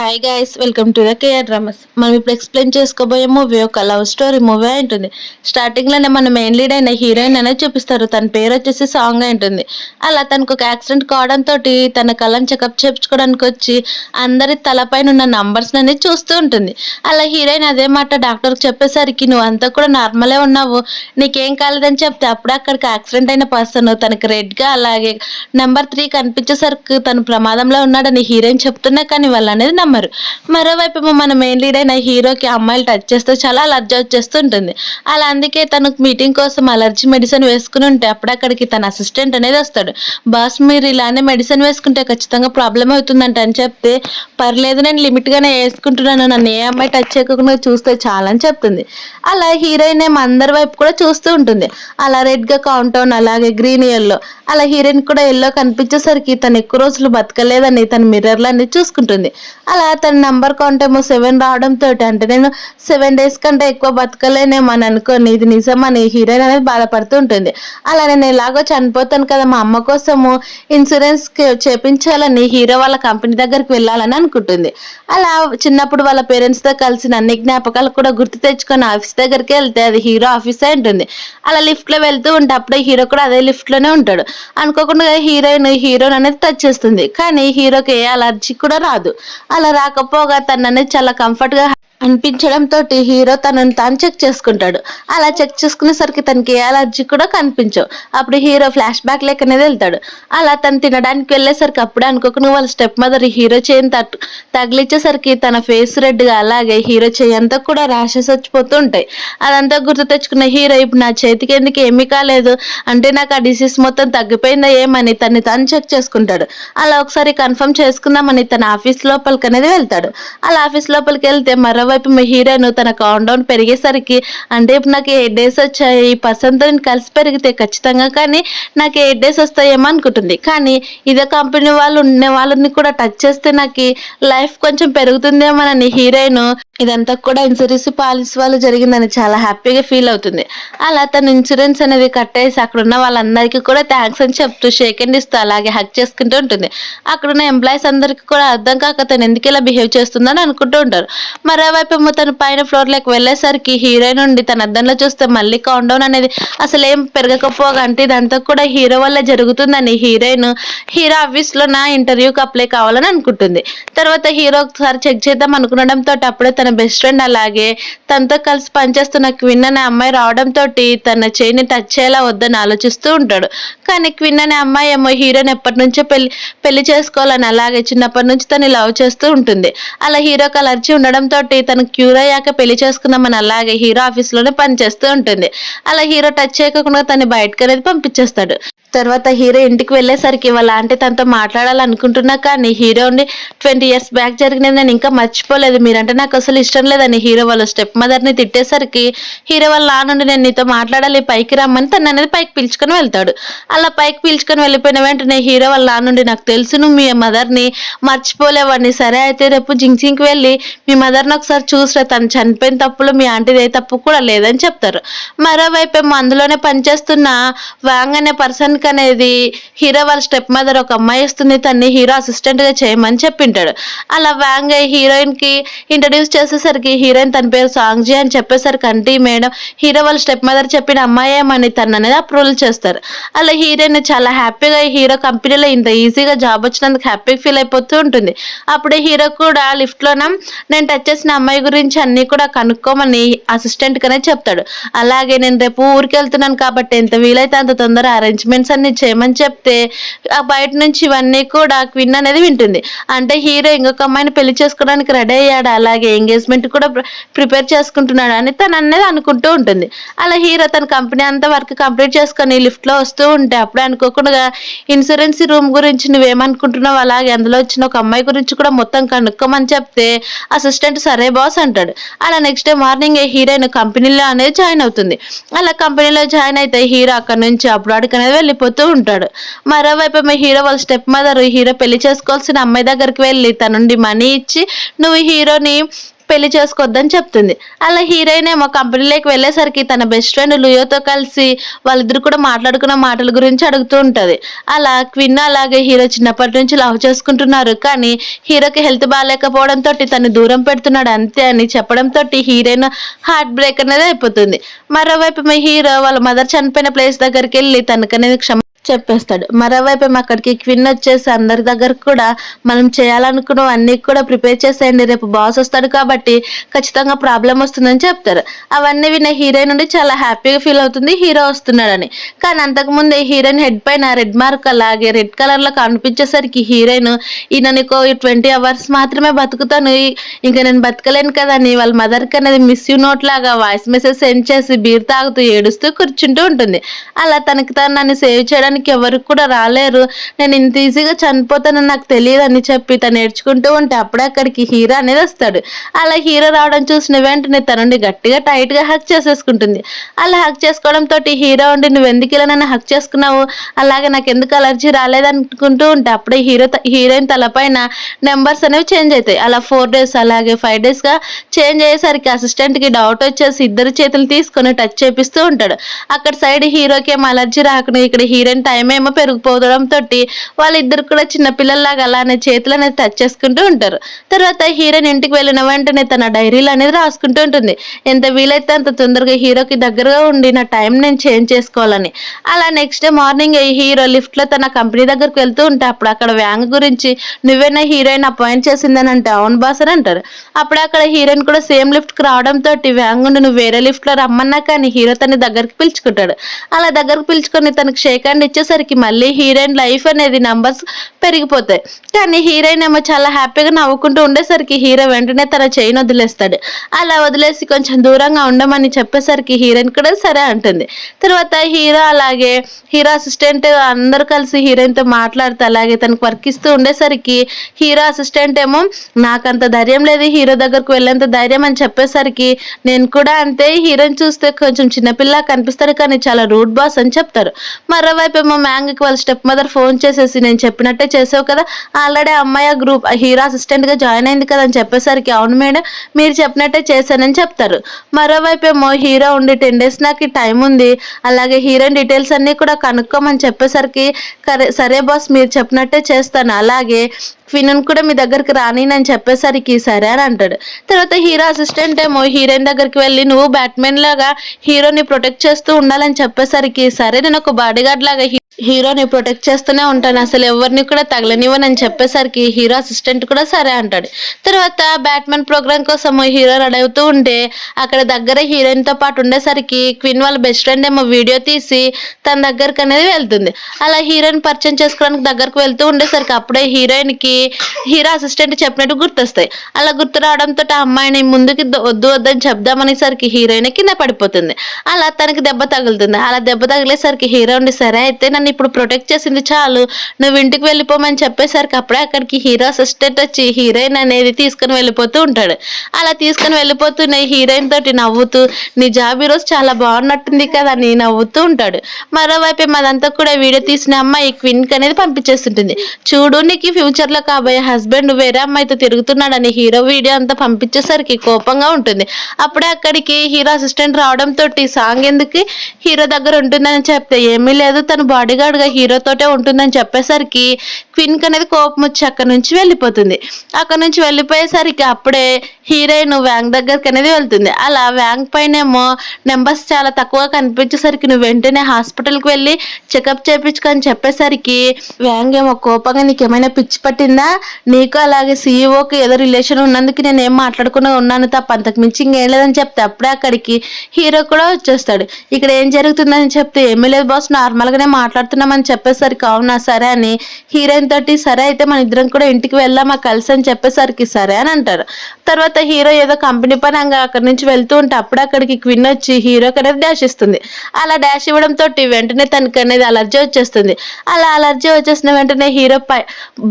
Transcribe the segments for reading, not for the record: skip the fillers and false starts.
Hi guys, welcome to the KR dramas. మనం ఇప్పుడు explain చేసుకోబోయే మూవీ ఒక లవ్ స్టోరీ మూవీ అయి ఉంటుంది. స్టార్టింగ్ లోనే మన మెయిన్ లీడ్ అయిన హీరోయిన్ అనేది చూపిస్తారు. తన పేరు వచ్చేసి సాంగ్ అయి ఉంటుంది. అలా తనకు ఒక యాక్సిడెంట్ కావడంతో తన కళ్ళని చెకప్ చేయించుకోవడానికి వచ్చి అందరి తలపైన ఉన్న నంబర్స్ అనేది చూస్తూ ఉంటుంది. అలా హీరోయిన్ అదే మాట డాక్టర్కి చెప్పేసరికి నువ్వు అంతా కూడా నార్మలే ఉన్నావు, నీకేం కాలేదని చెప్తే అప్పుడు అక్కడికి యాక్సిడెంట్ అయిన పర్సన్ తనకి రెడ్గా అలాగే నెంబర్ 3 కనిపించేసరికి తను ప్రమాదంలో ఉన్నాడని హీరోయిన్ చెప్తున్నా కానీ వాళ్ళు అనేది నమ్మరు. మరోవైపు మన మెయిన్ లీడ్ అయిన హీరోకి అమ్మాయిలు టచ్ చేస్తే చాలా అలర్జీ వచ్చేస్తుంటుంది. అలా అందుకే తను మీటింగ్ కోసం అలర్జీ మెడిసిన్ వేసుకుని ఉంటే అక్కడికి తన అసిస్టెంట్ అనేది వస్తాడు. బాస్, మీరు ఇలానే మెడిసిన్ వేసుకుంటే ఖచ్చితంగా ప్రాబ్లం అవుతుందంట అని చెప్తే, పర్లేదు నేను లిమిట్గానే వేసుకుంటున్నాను, నన్ను ఏ అమ్మాయి టచ్ చేయకుండా చూస్తే చాలని చెప్తుంది. అలా హీరోయిన్ ఏమో అందరి వైపు కూడా చూస్తూ ఉంటుంది. అలా రెడ్గా కౌంటౌన్ అలాగే గ్రీన్ ఎల్లో, అలా హీరోయిన్ కూడా ఎల్లో కనిపించేసరికి తను ఎక్కువ రోజులు బతకలేదని తన మిర్రర్లో అనేది చూసుకుంటుంది. అలా తన నంబర్ కౌంట్ ఏమో 7 రావడంతో అంటే నేను 7 days కంటే ఎక్కువ బతకలేనేమో అని అనుకోని ఇది నిజమని హీరోయిన్ అనేది బాధపడుతూ ఉంటుంది. అలా నేను ఎలాగో చనిపోతాను కదా, మా అమ్మ కోసము ఇన్సూరెన్స్ చేపించాలని హీరో వాళ్ళ కంపెనీ దగ్గరికి వెళ్ళాలని అనుకుంటుంది. అలా చిన్నప్పుడు వాళ్ళ పేరెంట్స్తో కలిసిన అన్ని జ్ఞాపకాలు కూడా గుర్తు తెచ్చుకొని ఆఫీస్ దగ్గరికి వెళ్తే అది హీరో ఆఫీస్ అయి ఉంటుంది. అలా లిఫ్ట్లో వెళ్తూ ఉంటే అప్పుడే హీరో కూడా అదే లిఫ్ట్లోనే ఉంటాడు. అనుకోకుండా హీరోని అనేది టచ్ చేస్తుంది. కానీ హీరోకి ఏ అలర్జీ కూడా రాదు. అలా రాకపోగా తనని చాలా కంఫర్ట్గా అనిపించడంతో హీరో తనని తాను చెక్ చేసుకుంటాడు. అలా చెక్ చేసుకునేసరికి తనకి ఏ అలర్జీ కూడా కనిపించవు. అప్పుడు హీరో ఫ్లాష్ బ్యాక్ లెక్క అనేది వెళ్తాడు. అలా తను తినడానికి వెళ్ళేసరికి అప్పుడే అనుకోకుండా వాళ్ళ స్టెప్ మదర్ హీరో చేయిని తగిలిచ్చేసరికి తన ఫేస్ రెడ్గా అలాగే హీరో చేయి అంతా కూడా ర్యాషెస్ వచ్చిపోతూ ఉంటాయి. అదంతా గుర్తు తెచ్చుకున్న హీరో ఇప్పుడు నా చేతికి ఎందుకు ఏమీ కాలేదు అంటే నాకు ఆ డిసీజ్ మొత్తం తగ్గిపోయిందా ఏమని తన్ని తాను చెక్ చేసుకుంటాడు. అలా ఒకసారి కన్ఫర్మ్ చేసుకుందామని తన ఆఫీస్ లోపలికి అనేది వెళ్తాడు. అలా ఆఫీస్ లోపలికి వెళ్తే మరోవైపు మా హీరోయిన్ తన కౌంట్ డౌన్ పెరిగేసరికి అంటే ఇప్పుడు నాకు 8 days వచ్చాయి, ఈ పర్సన్తో నేను కలిసి పెరిగితే ఖచ్చితంగా కానీ నాకు 8 days వస్తాయేమో అనుకుంటుంది. కానీ ఇదే కంపెనీ వాళ్ళు ఉన్న వాళ్ళని కూడా టచ్ చేస్తే నాకు లైఫ్ కొంచెం పెరుగుతుందేమోనని హీరోయిన్ ఇదంతా కూడా ఇన్సూరెన్స్ పాలసీ వాళ్ళు జరిగిందని చాలా హ్యాపీగా ఫీల్ అవుతుంది. అలా తన ఇన్సూరెన్స్ అనేది కట్టేసి అక్కడ ఉన్న వాళ్ళందరికీ కూడా థ్యాంక్స్ అని చెప్తూ షేక్ హ్యాండ్ ఇస్తూ అలాగే హక్ చేసుకుంటూ ఉంటుంది. అక్కడున్న ఎంప్లాయీస్ అందరికీ కూడా అర్థం కాక తను ఎందుకు ఇలా బిహేవ్ చేస్తుందని అనుకుంటూ ఉంటారు. మరోవైపు తను పైన ఫ్లోర్లోకి వెళ్ళేసరికి హీరోయిన్ నుండి తన అద్దంలో చూస్తే మళ్ళీ కౌంట్ డౌన్ అనేది అసలు ఏం పెరగకపోగా అంటే ఇదంతా కూడా హీరో వల్ల జరుగుతుందని హీరోయిన్ హీరో ఆఫీస్లో నా ఇంటర్వ్యూకి అప్లై కావాలని అనుకుంటుంది. తర్వాత హీరో ఒకసారి చెక్ చేద్దాం అనుకునడంతో అప్పుడే తన బెస్ట్ ఫ్రెండ్ అలాగే తనతో కలిసి పనిచేస్తున్న క్విన్ అనే అమ్మాయి రావడంతో తన చేయిని టచ్ చేయాలా వద్దని ఆలోచిస్తూ ఉంటాడు. కానీ క్విన్ అనే అమ్మాయి ఏమో హీరోని ఎప్పటి నుంచో పెళ్లి చేసుకోవాలని అలాగే చిన్నప్పటి నుంచి తను లవ్ చేస్తూ ఉంటుంది. అలా హీరోకి అలర్జీ ఉండడంతో తను క్యూర్ అయ్యాక పెళ్లి చేసుకుందామని అలాగే హీరో ఆఫీస్లోనే పనిచేస్తూ ఉంటుంది. అలా హీరో టచ్ చేయకుండా తను బయటకు అనేది పంపించేస్తాడు. తర్వాత హీరో ఇంటికి వెళ్ళేసరికి వాళ్ళ ఆంటీ తనతో మాట్లాడాలనుకుంటున్నా కానీ హీరోని 20 years బ్యాక్ జరిగినది నేను ఇంకా మర్చిపోలేదు, మీరంటే నాకు అసలు ఇష్టం లేదని హీరో వాళ్ళ స్టెప్ మదర్ని తిట్టేసరికి హీరో వాళ్ళ నుండి నేను నీతో మాట్లాడాలి పైకి రమ్మని తను అనేది పైకి పిలుచుకొని వెళ్తాడు. అలా పైకి పిలుచుకొని వెళ్ళిపోయిన వెంటనే హీరో వాళ్ళ నుండి నాకు తెలుసు నువ్వు మీ మదర్ని మర్చిపోలేవని, సరే అయితే రేపు జింగ్సింగ్కి వెళ్ళి మీ మదర్ని ఒకసారి చూసిరా, తను చనిపోయిన తప్పులో మీ ఆంటీది ఏ తప్పు కూడా లేదని చెప్తారు. మరోవైపు ఏమో అందులోనే పనిచేస్తున్న వాంగ్ అనే పర్సన్ అనేది హీరో వాళ్ళ స్టెప్ మదర్ ఒక అమ్మాయి వస్తుంది, తన్ని హీరో అసిస్టెంట్ గా చేయమని చెప్పింటాడు. అలా వాంగ్ హీరోయిన్ కి ఇంట్రడ్యూస్ చేసేసరికి హీరోయిన్ తన పేరు సాంగ్జీ అని చెప్పేసరికి అంటే మేడం హీరో వాళ్ళ స్టెప్ మదర్ చెప్పిన అమ్మాయి ఏమని తను అనేది అప్రూవల్ చేస్తారు. అలా హీరోయిన్ చాలా హ్యాపీగా హీరో కంపెనీలో ఇంత ఈజీగా జాబ్ వచ్చినందుకు హ్యాపీ ఫీల్ అయిపోతూ ఉంటుంది. అప్పుడే హీరో కూడా లిఫ్ట్ లోన నేను టచ్ చేసిన అమ్మాయి గురించి అన్ని కూడా కనుక్కోమని అసిస్టెంట్ గానే చెప్తాడు. అలాగే నేను రేపు ఊరికి వెళ్తున్నాను కాబట్టి ఎంత వీలైతే అంత తొందర అరేంజ్మెంట్స్ అన్ని చేయమని చెప్తే ఆ బయట నుంచి ఇవన్నీ కూడా క్విన్ అనేది వింటుంది. అంటే హీరో ఇంకొక అమ్మాయిని పెళ్లి చేసుకోవడానికి రెడీ అయ్యాడు, అలాగే ఎంగేజ్మెంట్ కూడా ప్రిపేర్ చేసుకుంటున్నాడు అని తను అనేది అనుకుంటూ ఉంటుంది. అలా హీరో తన కంపెనీ అంతా వర్క్ కంప్లీట్ చేసుకొని లిఫ్ట్ లో వస్తూ ఉంటే అప్పుడే అనుకోకుండా ఇన్సూరెన్స్ రూమ్ గురించి నువ్వేమనుకుంటున్నావు, అలాగే అందులో వచ్చిన ఒక అమ్మాయి గురించి కూడా మొత్తం కనుక్కోమని చెప్తే అసిస్టెంట్ సరే బాస్ అంటాడు. అలా నెక్స్ట్ డే మార్నింగ్ హీరోయిన్ కంపెనీలో అనేది జాయిన్ అవుతుంది. అలా కంపెనీలో జాయిన్ అయితే హీరో అక్కడ నుంచి అబ్రాడ్కి అనేది వెళ్ళిపోతూ ఉంటాడు. మరోవైపు హీరో వాళ్ళ స్టెప్ మదర్ హీరో పెళ్లి చేసుకోవాల్సిన అమ్మాయి దగ్గరికి వెళ్ళి తన నుండి మనీ ఇచ్చి నువ్వు హీరోని పెళ్లి చేసుకోవద్దని చెప్తుంది. అలా హీరోయిన్ ఏమో కంపెనీలోకి వెళ్ళేసరికి తన బెస్ట్ ఫ్రెండ్ లుయోతో కలిసి వాళ్ళిద్దరు కూడా మాట్లాడుకున్న మాటల గురించి అడుగుతూ ఉంటది. అలా క్విన్ అలాగే హీరో చిన్నప్పటి నుంచి లవ్ చేసుకుంటున్నారు. కానీ హీరోకి హెల్త్ బాగాలేకపోవడంతో తను దూరం పెడుతున్నాడు అంతే అని చెప్పడంతో హీరోయిన్ హార్ట్ బ్రేక్ అనేది అయిపోతుంది. మరోవైపు మీ హీరో వాళ్ళ మదర్ చనిపోయిన ప్లేస్ దగ్గరికి వెళ్ళి తనకనేది చెప్పేస్తాడు. మరోవైపు అక్కడికి క్విన్ వచ్చేసి అందరి దగ్గర కూడా మనం చేయాలనుకున్నవన్నీ కూడా ప్రిపేర్ చేసేయండి, రేపు బాస్ వస్తాడు కాబట్టి ఖచ్చితంగా ప్రాబ్లం వస్తుందని చెప్తారు. అవన్నీ విన్న హీరోయిన్ నుండి చాలా హ్యాపీగా ఫీల్ అవుతుంది హీరో వస్తున్నాడని. కానీ అంతకుముందే హీరోయిన్ హెడ్ పైన రెడ్ మార్క్ అలాగే రెడ్ కలర్ లో కనిపించేసరికి హీరోయిన్ ఈయన నీకు 20 hours మాత్రమే బతుకుతాను, ఇంకా నేను బతకలేను కదా అని వాళ్ళ మదర్కి అనేది మిస్ యూ నోట్ లాగా వాయిస్ మెసేజ్ సెండ్ చేసి బీర్ తాగుతూ ఏడుస్తూ కూర్చుంటూ ఉంటుంది. అలా తనకి తను నన్ను సేవ్ చేయడానికి ఎవరు కూడా రాలేరు, నేను ఇంత ఈజీగా చనిపోతానని నాకు తెలియదు అని చెప్పి తను నేర్చుకుంటూ ఉంటే అప్పుడే అక్కడికి హీరో అనేది వస్తాడు. అలా హీరో రావడం చూసిన వెంటనే తనుండి గట్టిగా టైట్ గా హక్ చేసేసుకుంటుంది. అలా హక్ చేసుకోవడంతో హీరో ఉండి నువ్వు ఎందుకు ఇలా నన్ను హక్ చేసుకున్నావు, అలాగే నాకు ఎందుకు అలర్జీ రాలేదనుకుంటూ ఉంటే అప్పుడే హీరోయిన్ తలపైన నెంబర్స్ అనేవి చేంజ్ అవుతాయి. అలా 4 days అలాగే 5 days గా చేంజ్ అయ్యేసరికి అసిస్టెంట్ కి డౌట్ వచ్చేసి ఇద్దరు చేతులు తీసుకొని టచ్ చేపిస్తూ ఉంటాడు. అక్కడ సైడ్ హీరోకి ఏమో అలర్జీ రాకుండా ఇక్కడ హీరోయిన్ టైం ఏమో పెరిగిపోవడంతో వాళ్ళిద్దరు కూడా చిన్న పిల్లల్లాగా అలానే చేతులు అనేది టచ్ చేసుకుంటూ ఉంటారు. తర్వాత హీరోయిన్ ఇంటికి వెళ్ళిన వెంటనే తన డైరీలు అనేది రాసుకుంటూ ఉంటుంది. ఎంత వీలైతే అంత తొందరగా హీరోకి దగ్గరగా ఉండి నా టైం నేను చేంజ్ చేసుకోవాలని. అలా next day morning hero lift లో తన కంపెనీ దగ్గరకు వెళ్తూ ఉంటే అప్పుడు అక్కడ వ్యాంగ్ గురించి నువ్వేనా హీరోయిన్ అపాయింట్ చేసిందని అంటే అవును బాస్ అని అంటారు. అప్పుడు అక్కడ హీరోయిన్ కూడా సేమ్ లిఫ్ట్ కి రావడంతో వ్యాంగ్ నువ్వు వేరే లిఫ్ట్ లో రమ్మన్నా కానీ హీరో తన దగ్గరికి పిలుచుకుంటాడు. అలా దగ్గరకు పిలుచుకొని తనకు షేక్ హ్యాండ్ ఇచ్చేసరికి మళ్ళీ హీరోయిన్ లైఫ్ అనేది నంబర్స్ పెరిగిపోతాయి. కానీ హీరోయిన్ ఏమో చాలా హ్యాపీగా నవ్వుకుంటూ ఉండేసరికి హీరో వెంటనే తన చైన్ వదిలేస్తాడు. అలా వదిలేసి కొంచెం దూరంగా ఉండమని చెప్పేసరికి హీరోయిన్ కూడా సరే అంటుంది. తర్వాత హీరో అలాగే హీరో అసిస్టెంట్ అందరూ కలిసి హీరోయిన్ తో మాట్లాడుతూ అలాగే తనకు వర్క్ ఇస్తూ ఉండేసరికి హీరో అసిస్టెంట్ ఏమో నాకంత ధైర్యం లేదు హీరో దగ్గరకు వెళ్ళేంత ధైర్యం అని చెప్పేసరికి నేను కూడా అంతే, హీరోయిన్ చూస్తే కొంచెం చిన్నపిల్ల కనిపిస్తాడు కానీ చాలా రూడ్ బాస్ అని చెప్తారు. మరోవైపు ఏమో మ్యాంగ్కి వాళ్ళ స్టెప్ మదర్ ఫోన్ చేసేసి నేను చెప్పినట్టే చేసావు కదా, ఆల్రెడీ అమ్మాయి గ్రూప్ హీరో అసిస్టెంట్ గా జాయిన్ అయింది కదా అని చెప్పేసరికి అవును మేడం మీరు చెప్పినట్టే చేశానని చెప్తారు. మరోవైపు ఏమో హీరో ఉండి 10 days నాకు టైం ఉంది, అలాగే హీరోయిన్ డీటెయిల్స్ అన్ని కూడా కనుక్కోమని చెప్పేసరికి సరే బాస్ మీరు చెప్పినట్టే చేస్తాను, అలాగే క్వీన్ కూడా మీ దగ్గరికి రానినని చెప్పేసరికి సరే అని అంటాడు. తర్వాత హీరో అసిస్టెంట్ ఏమో హీరోయిన్ దగ్గరికి వెళ్ళి నువ్వు బ్యాట్మెన్ లాగా హీరోని ప్రొటెక్ట్ చేస్తూ ఉండాలని చెప్పేసరికి సరే నేను ఒక బాడీ గార్డ్ లాగా హీరోని ప్రొటెక్ట్ చేస్తూనే ఉంటాను, అసలు ఎవరిని కూడా తగలనివ్వనని చెప్పేసరికి హీరో అసిస్టెంట్ కూడా సరే అంటాడు. తర్వాత బ్యాట్మెన్ ప్రోగ్రామ్ కోసం హీరో రెడీ అవుతూ ఉంటే అక్కడ దగ్గర హీరోయిన్ తో పాటు ఉండేసరికి క్వీన్ వాళ్ళ బెస్ట్ ఫ్రెండ్ ఏమో వీడియో తీసి తన దగ్గరకు అనేది వెళ్తుంది. అలా హీరోయిన్ పరిచయం చేసుకోవడానికి దగ్గరకు వెళ్తూ ఉండేసరికి అప్పుడే హీరోయిన్ కి హీరో అసిస్టెంట్ చెప్పినట్టు గుర్తొస్తాయి. అలా గుర్తు రావడంతో ఆ అమ్మాయిని ముందుకి వద్దు వద్దని చెప్దామనేసరికి హీరోయిన్ కింద పడిపోతుంది. అలా తనకి దెబ్బ తగులుతుంది. అలా దెబ్బ తగిలేసరికి హీరో ఉండి సరే అయితే నన్ను ఇప్పుడు ప్రొటెక్ట్ చేసింది చాలు, నువ్వు ఇంటికి వెళ్ళిపోమని చెప్పేసరికి అప్పుడే అక్కడికి హీరో అసిస్టెంట్ వచ్చి హీరోయిన్ అనేది తీసుకుని వెళ్ళిపోతూ ఉంటాడు. అలా తీసుకుని వెళ్ళిపోతున్న హీరోయిన్ తోటి నవ్వుతూ నీ జాబ్ ఈరోజు చాలా బాగున్నట్టుంది కదా అని నవ్వుతూ ఉంటాడు. మరోవైపు అదంతా కూడా వీడియో తీసిన అమ్మాయి క్వీన్ అనేది పంపించేస్తుంటుంది. చూడు నీకు ఫ్యూచర్ లో కాబోయే హస్బెండ్ వేరే అమ్మాయితో తిరుగుతున్నాడని హీరో వీడియో అంతా పంపించేసరికి కోపంగా ఉంటుంది. అప్పుడే అక్కడికి హీరో అసిస్టెంట్ రావడంతో సాంగ్ ఎందుకు హీరో దగ్గర ఉంటుందని చెప్తే ఏమీ లేదు తను బాడీ గార్డ్ గా హీరోతోటే ఉంటుందని చెప్పేసరికి క్వీన్ అనేది కోపం వచ్చి అక్కడ నుంచి వెళ్ళిపోతుంది. అక్కడ నుంచి వెళ్ళిపోయేసరికి అప్పుడే హీరోయిన్ వ్యాంగ్ దగ్గరికి అనేది వెళ్తుంది. అలా వ్యాంగ్ పైన ఏమో నెంబర్స్ చాలా తక్కువ కనిపించేసరికి నువ్వు వెంటనే హాస్పిటల్కి వెళ్ళి చెకప్ చేయించుకొని చెప్పేసరికి వ్యాంగ్ ఏమో కోపంగా నీకేమైనా పిచ్చి పట్టిందా, నీకు అలాగే సీఈఓకి ఏదో రిలేషన్ ఉన్నందుకు నేను ఏం మాట్లాడుకున్నా ఉన్నాను తప్ప అంతకు మించి ఇంకేం లేదని చెప్తే అప్పుడే అక్కడికి హీరో కూడా వచ్చేస్తాడు. ఇక్కడ ఏం జరుగుతుందని చెప్తే ఏమీ లేదు బాస్ నార్మల్ గానే మాట్లాడుతున్నామని చెప్పేసరికి అవునా సరే అని హీరోయిన్ తోటి సరే అయితే మన ఇద్దరం కూడా ఇంటికి వెళ్దామా కలిసి అని చెప్పేసరికి సరే అని అంటారు. తర్వాత హీరో ఏదో కంపెనీ పరంగా అక్కడి నుంచి వెళ్తూ ఉంటే అప్పుడు అక్కడికి క్వీన్ వచ్చి హీరోకి అనేది డాష్ ఇస్తుంది. అలా డాష్ ఇవ్వడంతో వెంటనే తనకి అనేది అలర్జీ వచ్చేస్తుంది. అలా అలర్జీ వచ్చేసిన వెంటనే హీరో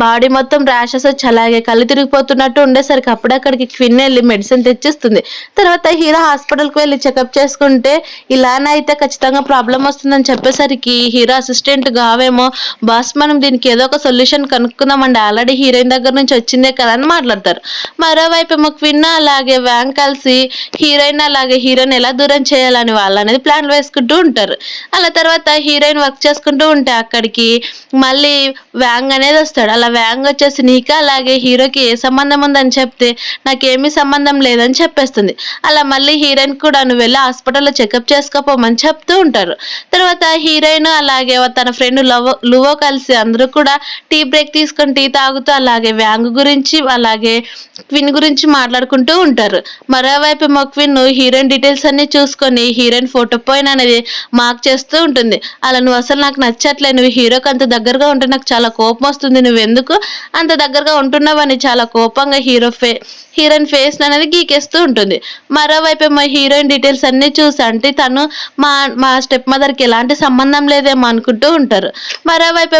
బాడీ మొత్తం ర్యాషెస్ వచ్చి అలాగే కళ్ళు తిరిగిపోతున్నట్టు ఉండేసరికి అప్పుడు అక్కడికి క్వీన్ వెళ్ళి మెడిసిన్ తెచ్చిస్తుంది. తర్వాత హీరో హాస్పిటల్కి వెళ్ళి చెకప్ చేసుకుంటే ఇలానైతే ఖచ్చితంగా ప్రాబ్లం వస్తుందని చెప్పేసరికి హీరో అసిస్టెంట్ గావేమో బాస్ మనం దీనికి ఏదో ఒక సొల్యూషన్ సొల్యూషన్ కనుక్కుందామండి, ఆల్రెడీ హీరోయిన్ దగ్గర నుంచి వచ్చిందే కదా అని మాట్లాడతారు. మరోవైపు ఏమో క్విన్ అలాగే వ్యాంగ్ కలిసి హీరోయిన్ అలాగే హీరోని ఎలా దూరం చేయాలని వాళ్ళు అనేది ప్లాన్లు వేసుకుంటూ ఉంటారు. అలా తర్వాత హీరోయిన్ వర్క్ చేసుకుంటూ ఉంటే అక్కడికి మళ్ళీ వ్యాంగ్ అనేది వస్తాడు. అలా వ్యాంగ్ వచ్చేసి నీకా అలాగే హీరోకి ఏ సంబంధం ఉందని చెప్తే నాకేమీ సంబంధం లేదని చెప్పేస్తుంది. అలా మళ్ళీ హీరోయిన్ కూడా నువ్వు వెళ్ళి హాస్పిటల్లో చెకప్ చేసుకోపోమని చెప్తూ ఉంటారు. తర్వాత హీరోయిన్ అలాగే తన ఫ్రెండ్ లువో కలిసి అందరూ కూడా టీ బ్రేక్ తీసుకొని టీ తాగుతూ అలాగే వ్యాంగ్ గురించి అలాగే క్విన్ గురించి మాట్లాడుకుంటూ ఉంటారు. మరోవైపు క్విన్ హీరోయిన్ డీటెయిల్స్ అన్ని చూసుకొని హీరోయిన్ ఫోటో పోయిన అనేది మార్క్ చేస్తూ ఉంటుంది. అలా నువ్వు అసలు నాకు నచ్చట్లే, నువ్వు హీరోకి అంత దగ్గరగా ఉంటే నాకు చాలా కోపం వస్తుంది, నువ్వెందుకు అంత దగ్గరగా ఉంటున్నావని చాలా కోపంగా హీరోయిన్ ఫేస్ అనేది గీకేస్తూ ఉంటుంది. మరోవైపు హీరోయిన్ డీటెయిల్స్ అన్ని చూసి అంటే తను మా మా స్టెప్ మదర్కి ఎలాంటి సంబంధం లేదేమో అనుకుంటూ ఉంటారు. మరోవైపు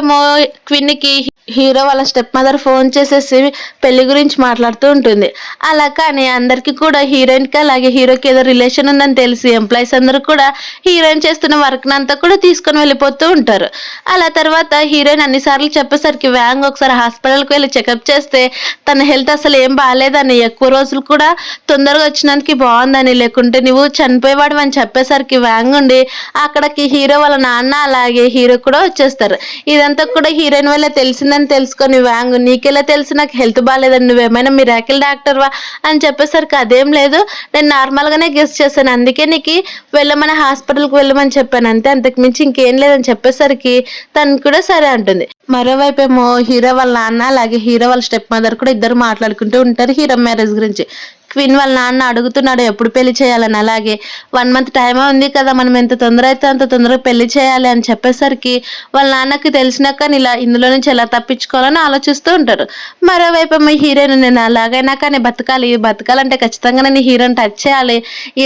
క్విన్కి హీరో వాళ్ళ స్టెప్ మదర్ ఫోన్ చేసేసి పెళ్లి గురించి మాట్లాడుతూ ఉంటుంది. అలా కానీ అందరికీ కూడా హీరోయిన్కి అలాగే హీరోకి ఏదో రిలేషన్ ఉందని తెలిసి ఎంప్లాయీస్ అందరూ కూడా హీరోయిన్ చేస్తున్న వర్క్ అంతా కూడా తీసుకొని వెళ్ళిపోతూ ఉంటారు. అలా తర్వాత హీరోయిన్ అన్నిసార్లు చెప్పేసరికి వ్యాంగ్ ఒకసారి హాస్పిటల్కి వెళ్ళి చెకప్ చేస్తే తన హెల్త్ అసలు ఏం బాగాలేదని, ఎక్కువ రోజులు కూడా తొందరగా వచ్చినందుకు బాగుందని, లేకుంటే నువ్వు చనిపోయేవాడు అని చెప్పేసరికి వ్యాంగ్ ఉండి అక్కడికి హీరో వాళ్ళ నాన్న అలాగే హీరో కూడా వచ్చేస్తారు. ఇదంతా కూడా హీరోయిన్ వల్ల తెలిసిందని తెలుసుకొని వ్యాంగ్ నీకెలా తెలుసు నాకు హెల్త్ బాగాలేదని, నువ్వేమైనా మిరాకిల్ డాక్టర్వా అని చెప్పేసరికి అదేం లేదు, నేను నార్మల్గానే గెస్ట్ చేశాను, అందుకే నీకు వెళ్ళమని హాస్పిటల్కి వెళ్ళమని చెప్పాను అంతే, అంతకు మించి ఇంకేం లేదని చెప్పేసరికి తను కూడా సరే అంటుంది. మరోవైపు హీరో వాళ్ళ నాన్న అలాగే హీరో వాళ్ళ స్టెప్ మదర్ కూడా ఇద్దరు మాట్లాడుకుంటూ ఉంటారు హీరో మ్యారేజ్ గురించి. క్వీన్ వాళ్ళ నాన్న అడుగుతున్నాడు ఎప్పుడు పెళ్లి చేయాలని, అలాగే 1 మంత్ టైం ఉంది కదా, మనం ఎంత తొందర అయితే అంత తొందరగా పెళ్లి చేయాలి అని చెప్పేసరికి వాళ్ళ నాన్నకి తెలిసినాక ఇలా ఇందులో నుంచి ఎలా తప్పించుకోవాలని ఆలోచిస్తూ ఉంటారు. మరోవైపు హీరోయిన్ నేను అలాగైనా కానీ బతకాలంటే ఖచ్చితంగా నేను హీరోని టచ్ చేయాలి,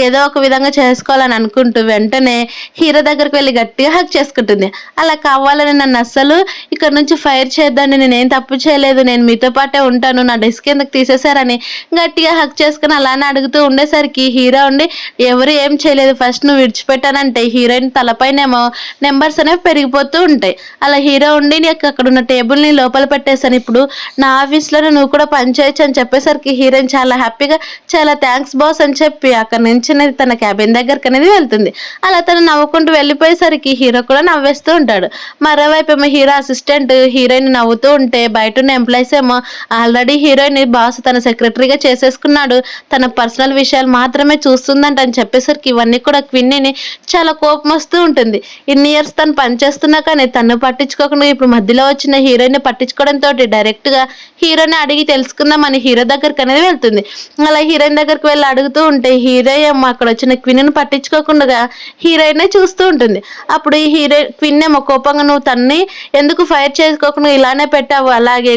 ఏదో ఒక విధంగా చేసుకోవాలని అనుకుంటూ వెంటనే హీరో దగ్గరికి వెళ్ళి గట్టిగా హక్ చేసుకుంటుంది. అలా కావాలని నన్ను అస్సలు ఇక్కడ నుంచి ఫైర్ చేద్దాన్ని, నేనేం తప్పు చేయలేదు, నేను మీతో పాటే ఉంటాను, నా డెస్క్ ఎందుకు తీసేశారని గట్టిగా హక్ చేసుకుని అలానే అడుగుతూ ఉండేసరికి హీరో ఉండి ఎవరు ఏం చేయలేదు, ఫస్ట్ నువ్వు విడిచిపెట్టానంటే హీరోయిన్ తలపైనేమో నెంబర్స్ అనేవి పెరిగిపోతూ ఉంటాయి. అలా హీరో ఉండి నీకు అక్కడ ఉన్న టేబుల్ని లోపల పెట్టేశాను, ఇప్పుడు నా ఆఫీస్లోనే నువ్వు కూడా పని చేయొచ్చు అని చెప్పేసరికి హీరోయిన్ చాలా హ్యాపీగా చాలా థ్యాంక్స్ బాస్ అని చెప్పి అక్కడ నుంచి తన క్యాబిన్ దగ్గరికి అనేది వెళ్తుంది. అలా తను నవ్వుకుంటూ వెళ్ళిపోయేసరికి హీరో కూడా నవ్వేస్తూ ఉంటాడు. మరోవైపు హీరో అసిస్టెంట్ హీరోయిన్ నవ్వుతూ ఉంటే బయట ఉన్న ఎంప్లాయీస్ ఏమో ఆల్రెడీ హీరోయిన్ బాస్ తన సెక్రటరీగా చేసేసుకున్నాడు, తన పర్సనల్ విషయాలు మాత్రమే చూస్తుందంట అని చెప్పేసరికి ఇవన్నీ కూడా క్విన్నీని చాలా కోపం వస్తూ ఉంటుంది. ఇన్ని ఇయర్స్ తను పనిచేస్తున్నా కానీ తను పట్టించుకోకుండా ఇప్పుడు మధ్యలో వచ్చిన హీరోయిన్ పట్టించుకోవడంతో డైరెక్ట్ గా హీరోని అడిగి తెలుసుకుందామని హీరో దగ్గరికి అనేది వెళ్తుంది. అలా హీరోయిన్ దగ్గరికి వెళ్ళి అడుగుతూ ఉంటే హీరో ఏమో అక్కడ వచ్చిన క్విన్ పట్టించుకోకుండా హీరోయిన్ చూస్తూ ఉంటుంది. అప్పుడు ఈ క్విన్ ఏమో కోపంగా నువ్వు తన్ని ఎందుకు ఫైర్ చేసుకోకుండా ఇలానే పెట్టావు, అలాగే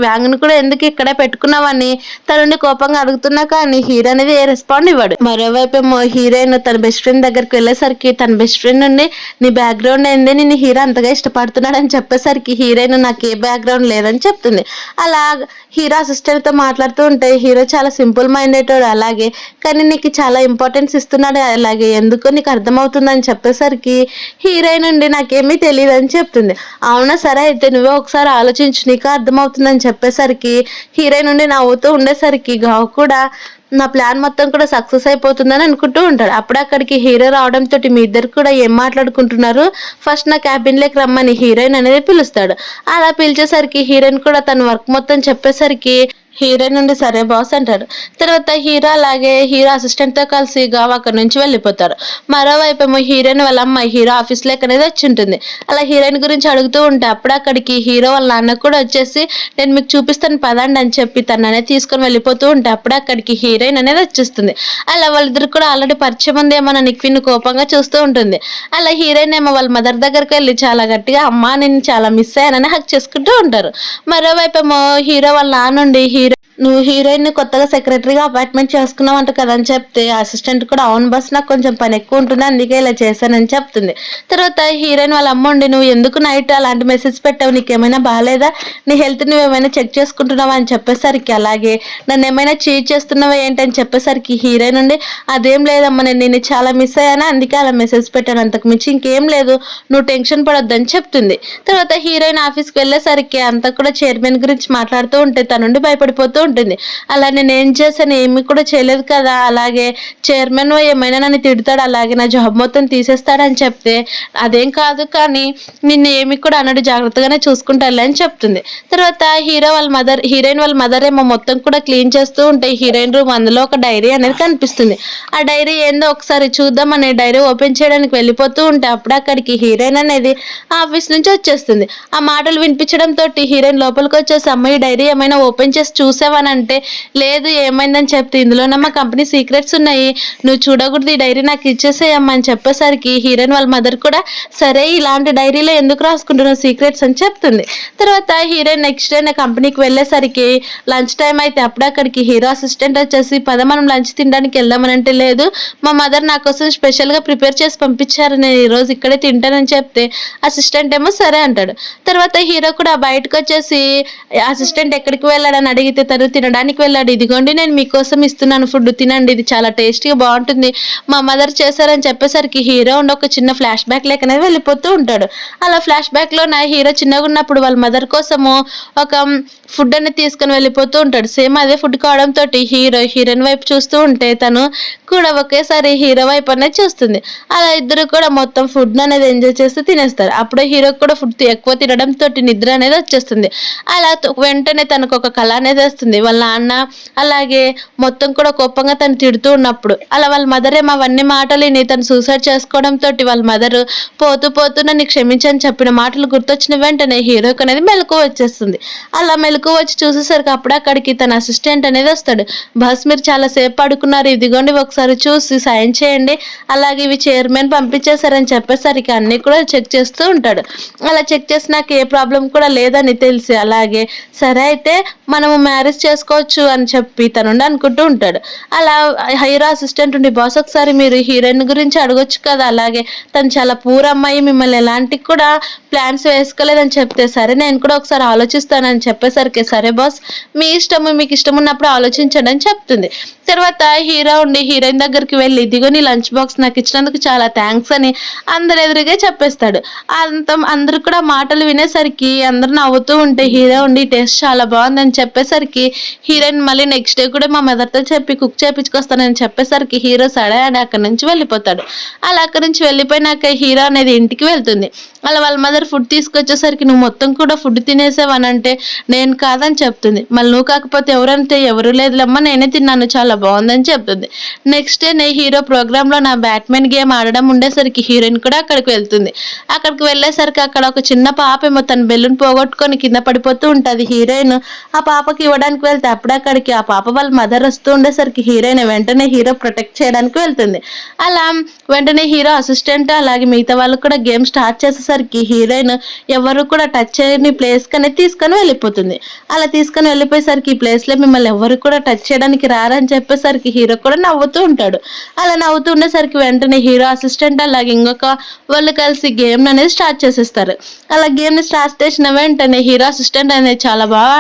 వ్యాంగ్ను కూడా ఎందుకు ఇక్కడే పెట్టుకున్నావని తనుండి కోపంగా అడుగుతున్నా కానీ హీరో అనేది ఏ రెస్పాండ్ ఇవ్వడు. మరోవైపు హీరోయిన్ తన బెస్ట్ ఫ్రెండ్ దగ్గరికి వెళ్ళేసరికి తన బెస్ట్ ఫ్రెండ్ నుండి నీ బ్యాక్గ్రౌండ్ ఏంది, నేను హీరో అంతగా ఇష్టపడుతున్నాడు అని చెప్పేసరికి హీరోయిన్ నాకు ఏ బ్యాక్గ్రౌండ్ లేదని చెప్తుంది. అలా హీరో అసిస్టెంట్ తో మాట్లాడుతూ ఉంటే హీరో చాలా సింపుల్ మైండెడ్ అలాగే కానీ నీకు చాలా ఇంపార్టెన్స్ ఇస్తున్నాడు, అలాగే ఎందుకో నీకు అర్థమవుతుందని చెప్పేసరికి హీరోయిన్ నుండి నాకేమీ తెలియదు అని చెప్తుంది. అవునా సరే అయితే నువ్వే ఒకసారి ఆలోచించు నీకు అర్థమవుతుందని చెప్పేసరికి హీరోయిన్ నుండి నవ్వుతూ ఉండేసరికి గావ్ కూడా నా ప్లాన్ మొత్తం కూడా సక్సెస్ అయిపోతుందని అనుకుంటూ ఉంటాడు. అప్పుడు అక్కడికి హీరో రావడంతో మీ ఇద్దరు కూడా ఏం మాట్లాడుకుంటున్నారు, ఫస్ట్ నా క్యాబిన్ లోకి రమ్మని హీరోయిన్ అనేది పిలుస్తాడు. అలా పిలిచేసరికి హీరోయిన్ కూడా తన వర్క్ మొత్తం చెప్పేసరికి హీరోయిన్ నుండి సరే బాస్ అంటాడు. తర్వాత హీరో అలాగే హీరో అసిస్టెంట్ తో కలిసి గావ్ అక్కడి నుంచి వెళ్ళిపోతారు. మరోవైపు హీరోయిన్ వాళ్ళ అమ్మ హీరో ఆఫీస్ లోకి అనేది వచ్చి ఉంటుంది. అలా హీరోయిన్ గురించి అడుగుతూ ఉంటే అప్పుడు అక్కడికి హీరో వాళ్ళ నాన్న కూడా వచ్చేసి నేను మీకు చూపిస్తాను పదండి అని చెప్పి తను అనేది తీసుకొని వెళ్ళిపోతూ ఉంటే అప్పుడు అక్కడికి హీరోయిన్ అనేది వచ్చేస్తుంది. అలా వాళ్ళిద్దరు కూడా ఆల్రెడీ పరిచయం ఉందేమోనని క్విన్ కోపంగా చూస్తూ ఉంటుంది. అలా హీరోయిన్ ఏమో వాళ్ళ మదర్ దగ్గరికి వెళ్ళి చాలా గట్టిగా అమ్మా నేను చాలా మిస్ అయ్యానని హక్ చేసుకుంటూ ఉంటారు. మరోవైపు హీరో వాళ్ళ నాన్నుండి నువ్వు హీరోయిన్ కొత్తగా సెక్రటరీగా అపాయింట్మెంట్ చేసుకున్నావు అంట కదా అని చెప్తే అసిస్టెంట్ కూడా అవును బస్ నాకు కొంచెం పని ఎక్కువ ఉంటుంది అందుకే ఇలా చేశానని చెప్తుంది. తర్వాత హీరోయిన్ వాళ్ళ అమ్మ ఉండి నువ్వు ఎందుకు నైట్ అలాంటి మెసేజ్ పెట్టావు, నీకేమైనా బాగాలేదా, నీ హెల్త్ నువ్వేమైనా చెక్ చేసుకుంటున్నావా అని చెప్పేసరికి అలాగే నన్ను ఏమైనా చీట్ చేస్తున్నావా ఏంటని చెప్పేసరికి హీరోయిన్ నుండి అదేం లేదమ్మా, నేను నిన్ను చాలా మిస్ అయ్యాను, అందుకే అలా మెసేజ్ పెట్టాను, అంతకు మించి ఇంకేం లేదు, నువ్వు టెన్షన్ పడొద్దని చెప్తుంది. తర్వాత హీరోయిన్ ఆఫీస్కి వెళ్ళేసరికి అంతా కూడా చైర్మన్ గురించి మాట్లాడుతూ ఉంటే తన నుండి భయపడిపోతూ ఉంటుంది. అలా నేను ఏం చేశాను, ఏమి కూడా చేయలేదు కదా, అలాగే చైర్మన్ ఏమైనా నన్ను తిడతాడు, అలాగే నా జాబ్ మొత్తం తీసేస్తాడని చెప్తే అదేం కాదు, కానీ నిన్ను ఏమి కూడా అన్నాడు, జాగ్రత్తగానే చూసుకుంటానులే అని చెప్తుంది. తర్వాత హీరోయిన్ వాళ్ళ మదర్ ఏమో మొత్తం కూడా క్లీన్ చేస్తూ ఉంటే హీరోయిన్ రూమ్ అందులో ఒక డైరీ అనేది కనిపిస్తుంది. ఆ డైరీ ఏందో ఒకసారి చూద్దామని డైరీ ఓపెన్ చేయడానికి వెళ్ళిపోతూ ఉంటే అప్పుడు అక్కడికి హీరోయిన్ అనేది ఆఫీస్ నుంచి వచ్చేస్తుంది. ఆ మాటలు వినిపించడంతో హీరోయిన్ లోపలికి వచ్చేసి అమ్మాయి డైరీ ఏమైనా ఓపెన్ చేసి చూసావనంటే లేదు ఏమైందని చెప్తే ఇందులోనే మా కంపెనీ సీక్రెట్స్ ఉన్నాయి, నువ్వు చూడకూడదు, ఈ డైరీ నాకు ఇచ్చేసేయమ్మా అని చెప్పేసరికి హీరోయిన్ వాళ్ళ మదర్ కూడా సరే ఇలాంటి డైరీలో ఎందుకు రాసుకుంటున్నావు సీక్రెట్స్ అని చెప్తుంది. తర్వాత హీరోయిన్ నెక్స్ట్ డే నా కంపెనీకి వెళ్ళేసరికి లంచ్ టైం అయితే అప్పుడు అక్కడికి హీరో అసిస్టెంట్ వచ్చేసి పద మనం లంచ్ తినడానికి వెళ్దామని అంటే లేదు మా మదర్ నా కోసం స్పెషల్గా ప్రిపేర్ చేసి పంపించారు, నేను ఈరోజు ఇక్కడే తింటానని చెప్తే అసిస్టెంట్ ఏమో సరే అంటాడు. తర్వాత హీరో కూడా బయటకు వచ్చేసి అసిస్టెంట్ ఎక్కడికి వెళ్ళాడని అడిగితే తను తినడానికి వెళ్ళాడు, ఇదిగోండి నేను మీకోసం ఇస్తున్నాను ఫుడ్ తినండి, ఇది చాలా టేస్టీగా బాగుంటుంది మా మదర్ చేశారని చెప్పేసరికి హీరో ఉండి ఒక చిన్న ఫ్లాష్ బ్యాక్ లేకనే వెళ్ళిపోతూ ఉంటాడు. అలా ఫ్లాష్ బ్యాక్ లో నా హీరో చిన్నగా ఉన్నప్పుడు వాళ్ళ మదర్ కోసము ఒక ఫుడ్ అనేది తీసుకుని వెళ్ళిపోతూ ఉంటాడు. సేమ్ అదే ఫుడ్ కావడంతో హీరోయిన్ వైపు చూస్తూ ఉంటే తను కూడా ఒకేసారి హీరో వైపు అనేది చూస్తుంది. అలా ఇద్దరు కూడా మొత్తం ఫుడ్ అనేది ఎంజాయ్ చేస్తూ తినేస్తారు. అప్పుడే హీరో కూడా ఫుడ్ ఎక్కువ తినడంతో నిద్ర అనేది వచ్చేస్తుంది. అలా వెంటనే తనకు ఒక కళ అనేది వస్తుంది, వాళ్ళ నాన్న అలాగే మొత్తం కూడా కోపంగా తను తిడుతూ ఉన్నప్పుడు. అలా వాళ్ళ మదర్ ఏమో అవన్నీ మాటలు విని తను సూసైడ్ చేసుకోవడంతో వాళ్ళ మదర్ పోతూ నన్ను క్షమించని చెప్పిన మాటలు గుర్తొచ్చిన వెంటనే హీరోకి అనేది మెలకువ వచ్చేస్తుంది. అలా మెలకువ వచ్చి చూసేసరికి అప్పుడు అక్కడికి తన అసిస్టెంట్ అనేది వస్తాడు. బస్ మీరు చాలా సేపు పడుకున్నారు, ఇదిగోండి ఒకసారి చూసి సైన్ చేయండి, అలాగే ఇవి చైర్మన్ పంపించేశారని చెప్పేసరికి అన్ని కూడా చెక్ చేస్తూ ఉంటాడు. అలా చెక్ చేసి నాకు ఏ ప్రాబ్లం కూడా లేదని తెలిసి అలాగే సరే అయితే మనము మ్యారేజ్ చేసుకోవచ్చు అని చెప్పి తనుండి అనుకుంటూ ఉంటాడు. అలా హీరో అసిస్టెంట్ ఉండి బాస్ ఒకసారి మీరు హీరోయిన్ గురించి అడగొచ్చు కదా, అలాగే తను చాలా పూర్ అమ్మాయి, మిమ్మల్ని ఎలాంటి కూడా ప్లాన్స్ వేసుకోలేదని చెప్తే సరే నేను కూడా ఒకసారి ఆలోచిస్తానని చెప్పేసరికి సరే బాస్ మీ ఇష్టము, మీకు ఇష్టం ఉన్నప్పుడు ఆలోచించండి అని చెప్తుంది. తర్వాత హీరో ఉండి హీరోయిన్ దగ్గరికి వెళ్ళి ఇదిగో నీ లంచ్ బాక్స్ నాకు ఇచ్చినందుకు చాలా థ్యాంక్స్ అని అందరు ఎదురుగా చెప్పేస్తాడు. అందరూ కూడా మాటలు వినేసరికి అందరూ నవ్వుతూ ఉంటే హీరో ఉండి టేస్ట్ చాలా బాగుందని చెప్పేసరికి హీరోయిన్ మళ్ళీ నెక్స్ట్ డే కూడా మా మదర్తో చెప్పి కుక్ చేపించుకొస్తానని చెప్పేసరికి హీరో సడే అని అక్కడి నుంచి వెళ్ళిపోతాడు. అలా అక్కడి నుంచి వెళ్ళిపోయినాక హీరో అనేది ఇంటికి వెళ్తుంది. అలా వాళ్ళ మదర్ ఫుడ్ తీసుకొచ్చేసరికి నువ్వు మొత్తం కూడా ఫుడ్ తినేసావనంటే నేను కాదని చెప్తుంది. మళ్ళీ నువ్వు కాకపోతే ఎవరంటే ఎవరు లేదులమ్మా నేనే తిన్నాను చాలా బాగుందని చెప్తుంది. నెక్స్ట్ డే నేను హీరో ప్రోగ్రాంలో నా బ్యాట్మెన్ గేమ్ ఆడడం ఉండేసరికి హీరోయిన్ కూడా అక్కడికి వెళ్తుంది. అక్కడికి వెళ్ళేసరికి అక్కడ ఒక చిన్న పాప ఏమో తన బెలూన్ పోగొట్టుకొని కింద పడిపోతూ ఉంటుంది. హీరోయిన్ ఆ పాపకి ఇవ్వడానికి వెళ్తే అప్పుడు అక్కడికి ఆ పాప వాళ్ళ మదర్ వస్తూ ఉండేసరికి హీరోయిన్ వెంటనే హీరో ప్రొటెక్ట్ చేయడానికి వెళ్తుంది. అలా వెంటనే హీరో అసిస్టెంట్ అలాగే మిగతా వాళ్ళు కూడా గేమ్ స్టార్ట్ చేసేసరికి హీరోయిన్ ఎవరు కూడా టచ్ చేయని ప్లేస్ కనే తీసుకొని వెళ్ళిపోతుంది. అలా తీసుకొని వెళ్ళిపోయేసరికి ఈ ప్లేస్ లో మిమ్మల్ని ఎవరు కూడా టచ్ చేయడానికి రారని చెప్పేసరికి హీరో కూడా నవ్వుతూ ఉంటాడు. అలా నవ్వుతూ ఉండేసరికి వెంటనే హీరో అసిస్టెంట్ అలాగే ఇంకొక వాళ్ళు కలిసి గేమ్ అనేది స్టార్ట్ చేసేస్తారు. అలా గేమ్ ని స్టార్ట్ చేసిన వెంటనే హీరో అసిస్టెంట్ అనేది చాలా బాగా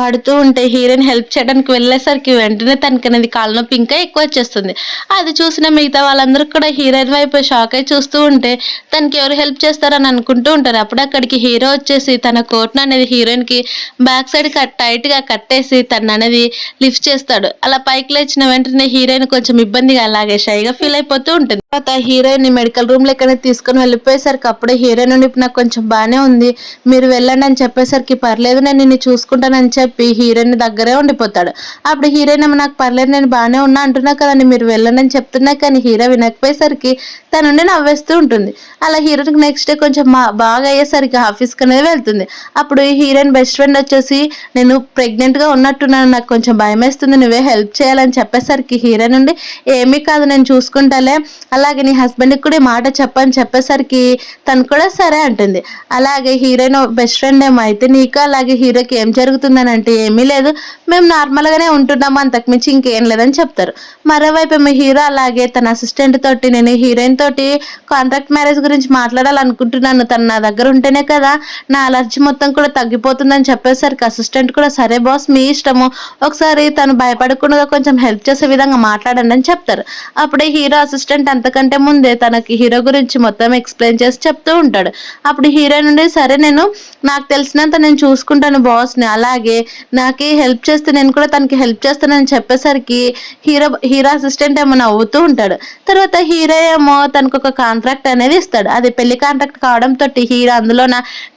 ఆడుతూ ఉంటే హీరోయిన్ హెల్ప్ చేయడానికి వెళ్ళేసరికి వెంటనే తనకి అనేది కాళ్ళ నొప్పి ఇంకా ఎక్కువ వచ్చేస్తుంది. అది చూసిన మిగతా వాళ్ళందరూ కూడా హీరోయిన్ వైపు షాక్ అయి చూస్తూ ఉంటే తనకి ఎవరు హెల్ప్ చేస్తారని అనుకుంటూ ఉంటారు. అప్పుడు అక్కడికి హీరో వచ్చేసి తన కోట్ను అనేది హీరోయిన్ కి బ్యాక్ సైడ్ టైట్ గా కట్టేసి తన అనేది లిఫ్ట్ చేస్తాడు. అలా పైకి లేచిన వెంటనే హీరోయిన్ కొంచెం ఇబ్బందిగా అలాగే షైగా ఫీల్ అయిపోతూ ఉంటుంది. తర్వాత హీరోయిన్ మెడికల్ రూమ్ లెక్కనే తీసుకొని వెళ్ళిపోయేసరికి అప్పుడే హీరోయిన్ నుండి నాకు కొంచెం బాగానే ఉంది మీరు వెళ్ళండి అని చెప్పేసరికి పర్లేదు నేను నిన్ను చూసుకుంటానని చెప్పి హీరోయిన్ దగ్గరే ఉండిపోతాడు. అప్పుడు హీరోయిన్ ఏమో నాకు పర్లేదు నేను బాగానే ఉన్నా అంటున్నా కదండి మీరు వెళ్ళండి అని చెప్తున్నా కానీ హీరో వినకపోయేసరికి తన నుండి నవ్వేస్తూ ఉంటుంది. అలా హీరోయిన్కి నెక్స్ట్ డే కొంచెం బాగా అయ్యేసరికి ఆఫీస్కి అనేది వెళ్తుంది. అప్పుడు హీరోయిన్ బెస్ట్ ఫ్రెండ్ వచ్చేసి నేను ప్రెగ్నెంట్గా ఉన్నట్టున్నాను నాకు కొంచెం భయం వేస్తుంది నువ్వే హెల్ప్ చేయాలని చెప్పేసరికి హీరోయిన్ నుండి ఏమీ కాదు నేను చూసుకుంటాలే అలాగే నీ హస్బెండ్కి కూడా మాట చెప్పని చెప్పేసరికి తను కూడా సరే అంటుంది. అలాగే హీరోయిన్ బెస్ట్ ఫ్రెండ్ ఏమో అయితే నీకు అలాగే హీరోకి ఏం జరుగుతుందని అంటే ఏమీ లేదు, మేము నార్మల్గానే ఉంటున్నాము, అంతకుమించి ఇంకేం లేదని చెప్తారు. మరోవైపు ఏమో హీరో అలాగే తన అసిస్టెంట్ తోటి నేను హీరోయిన్ తోటి కాంట్రాక్ట్ మ్యారేజ్ గురించి మాట్లాడాలనుకుంటున్నాను, తను నా దగ్గర ఉంటేనే కదా నా అలర్జీ మొత్తం కూడా తగ్గిపోతుందని చెప్పేసరికి అసిస్టెంట్ కూడా సరే బాస్ మీ ఇష్టము, ఒకసారి తను భయపడకుండా కొంచెం హెల్ప్ చేసే విధంగా మాట్లాడండి అని చెప్తారు. అప్పుడే హీరో అసిస్టెంట్ అంతకంటే ముందే తనకి హీరో గురించి మొత్తం ఎక్స్ప్లెయిన్ చేసి చెప్తూ ఉంటాడు. అప్పుడు హీరో నుండి సరే నాకు తెలిసినంత నేను చూసుకుంటాను బాస్ని, అలాగే నాకు హెల్ప్ చేస్తే నేను కూడా తనకి హెల్ప్ చేస్తానని చెప్పేసరికి హీరో అసిస్టెంట్ ఏమో నవ్వుతూ ఉంటాడు. తర్వాత హీరో ఏమో తనకు ఒక కాంట్రాక్ట్ అనేది ఇస్తాడు. అది పెళ్లి కాంట్రాక్ట్ కావడంతో హీరో అందులో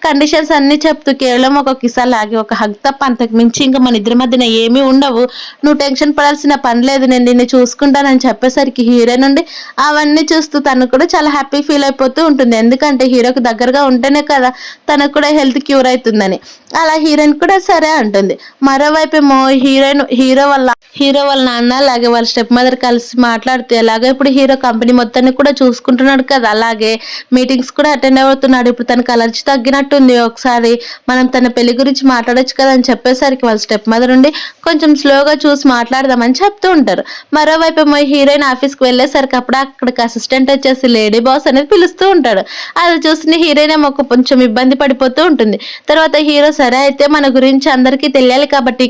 కండిషన్స్ అన్ని చెప్తూ కేవలం ఒక కిస్ అలాగే ఒక హగ్ తప్ప అంతకు మించి ఇంకా మన ఇద్దరి మధ్యన ఏమీ ఉండవు, నువ్వు టెన్షన్ పడాల్సిన పని లేదు, నేను నిన్ను చూసుకుంటానని చెప్పేసరికి హీరో నుండి అవన్నీ చూస్తూ తను కూడా చాలా హ్యాపీ ఫీల్ అయిపోతూ ఉంటుంది. ఎందుకంటే హీరోకి దగ్గరగా ఉంటేనే కదా తనకు కూడా హెల్త్ క్యూర్ అవుతుందని. అలా హీరోయిన్ కూడా సరే అంటుంది. మరోవైపు ఏమో హీరో వాళ్ళ నాన్న అలాగే వాళ్ళ స్టెప్ మదర్ కలిసి మాట్లాడుతూ ఎలాగో ఇప్పుడు హీరో కంపెనీ మొత్తాన్ని కూడా చూసుకుంటున్నాడు కదా, అలాగే మీటింగ్స్ కూడా అటెండ్ అవుతున్నాడు, ఇప్పుడు తనకు అలర్జీ తగ్గినట్టుంది, ఒకసారి మనం తన పెళ్లి గురించి మాట్లాడొచ్చు కదా అని చెప్పేసరికి వాళ్ళ స్టెప్ మదర్ ఉండి కొంచెం స్లోగా చూసి మాట్లాడదామని చెప్తూ ఉంటారు. మరోవైపు ఏమో హీరోయిన్ ఆఫీస్కి వెళ్ళేసరికి అప్పుడు అక్కడికి అసిస్టెంట్ వచ్చేసి లేడీ బాస్ అనేది పిలుస్తూ ఉంటాడు. అది చూసి హీరోయిన్ ఏమో కొంచెం ఇబ్బంది పడిపోతూ ఉంటుంది. తర్వాత హీరో సరే అయితే మన గురించి అందరికీ తెలియాలి కాబట్టి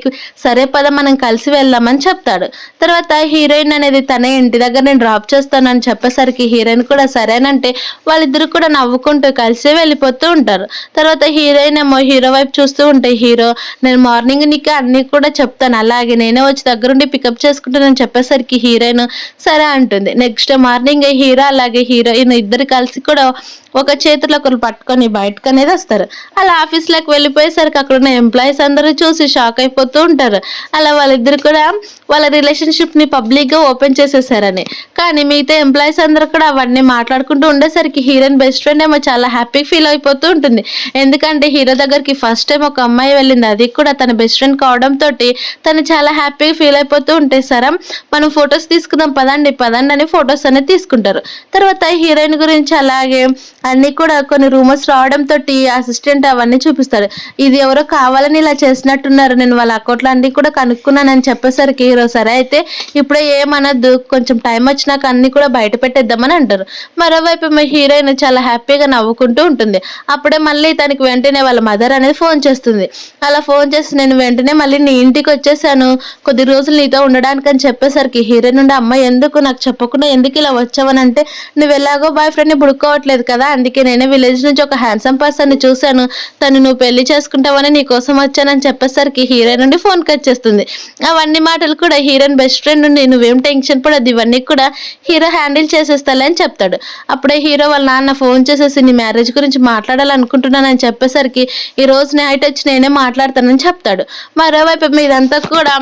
సరే పద మనం కలిసి వెళ్దామని చెప్తాడు. తర్వాత హీరోయిన్ అనేది తన ఇంటి దగ్గర నేను డ్రాప్ చేస్తాను అని చెప్పేసరికి హీరోయిన్ కూడా సరేనంటే వాళ్ళిద్దరు కూడా నవ్వుకుంటూ కలిసి వెళ్ళిపోతూ ఉంటారు. తర్వాత హీరోయిన్ ఏమో హీరో వైపు చూస్తూ ఉంటే హీరో నేను మార్నింగ్ నీకు అన్ని కూడా చెప్తాను, అలాగే నేనే వచ్చి దగ్గరుండి పికప్ చేసుకుంటానని చెప్పేసరికి హీరోయిన్ సరే అంటుంది. నెక్స్ట్ మార్నింగ్ హీరో అలాగే హీరోయిన్ ఇద్దరు కలిసి కూడా ఒక చేతిలో ఒకరు పట్టుకొని బయటకు అనేది వస్తారు. అలా ఆఫీస్లోకి వెళ్ళిపోయేసరికి అక్కడ ఉన్న ఎంప్లాయీస్ అందరూ చూసి షాక్ అయిపోతూ ఉంటారు. అలా వాళ్ళిద్దరు కూడా వాళ్ళ రిలేషన్షిప్ ని పబ్లిక్ గా ఓపెన్ చేసేసారని. కానీ మిగతా ఎంప్లాయీస్ అందరూ కూడా అవన్నీ మాట్లాడుకుంటూ ఉండేసరికి హీరోయిన్ బెస్ట్ ఫ్రెండ్ ఏమో చాలా హ్యాపీ ఫీల్ అయిపోతూ ఉంటుంది. ఎందుకంటే హీరో దగ్గరికి ఫస్ట్ టైం ఒక అమ్మాయి వెళ్ళింది, అది కూడా తన బెస్ట్ ఫ్రెండ్ కావడంతో తను చాలా హ్యాపీగా ఫీల్ అయిపోతూ ఉంటే సరే మనం ఫొటోస్ తీసుకుందాం పదండి అని ఫొటోస్ అనేది తీసుకుంటారు. తర్వాత హీరోయిన్ గురించి అలాగే అన్ని కూడా కొన్ని రూమర్స్ రావడంతో అసిస్టెంట్ అవన్నీ చూపిస్తాడు. ఇది ఎవరో కావాలని ఇలా చేసినట్టున్నారు, నేను వాళ్ళ అకౌంట్లు అన్ని కూడా కనుక్కున్నానని చెప్పేసరికి హీరో సరే అయితే ఇప్పుడే ఏమనద్దు, కొంచెం టైం వచ్చినాక అన్ని కూడా బయట పెట్టేద్దామని అంటారు. మరోవైపు హీరోయిన్ చాలా హ్యాపీగా నవ్వుకుంటూ ఉంటుంది. అప్పుడే మళ్ళీ తనకి వెంటనే వాళ్ళ మదర్ అనేది ఫోన్ చేస్తుంది. అలా ఫోన్ చేసి నేను వెంటనే మళ్ళీ నీ ఇంటికి వచ్చేసాను, కొద్ది రోజులు నీతో ఉండడానికి అని చెప్పేసరికి హీరోయిన్ నుండి అమ్మాయి ఎందుకు నాకు చెప్పకుండా ఎందుకు ఇలా వచ్చావని అంటే నువ్వు ఎలాగో బాయ్ ఫ్రెండ్ ని బుడుకోవట్లేదు కదా, అందుకే నేనే విలేజ్ నుంచి ఒక హ్యాండ్సమ్ పర్సన్ ని చూశాను, తను నువ్వు పెళ్లి చేసుకుంటావని నీ కోసం వచ్చానని చెప్పేసరికి హీరోయిన్ నుండి ఫోన్ కట్ చేస్తుంది. అవన్నీ మాటలు కూడా హీరోయిన్ బెస్ట్ ఫ్రెండ్ నుండి నువ్వేం టెన్షన్ పడద్దు, ఇవన్నీ కూడా హీరో హ్యాండిల్ చేసేస్తాలే అని చెప్తాడు. అప్పుడే హీరో వాళ్ళ నాన్న ఫోన్ చేసేసి నీ మ్యారేజ్ గురించి మాట్లాడాలనుకుంటున్నానని చెప్పేసరికి ఈ రోజు నైట్ వచ్చి నేనే మాట్లాడతానని చెప్తాడు. మరోవైపు మీదంతా కూడా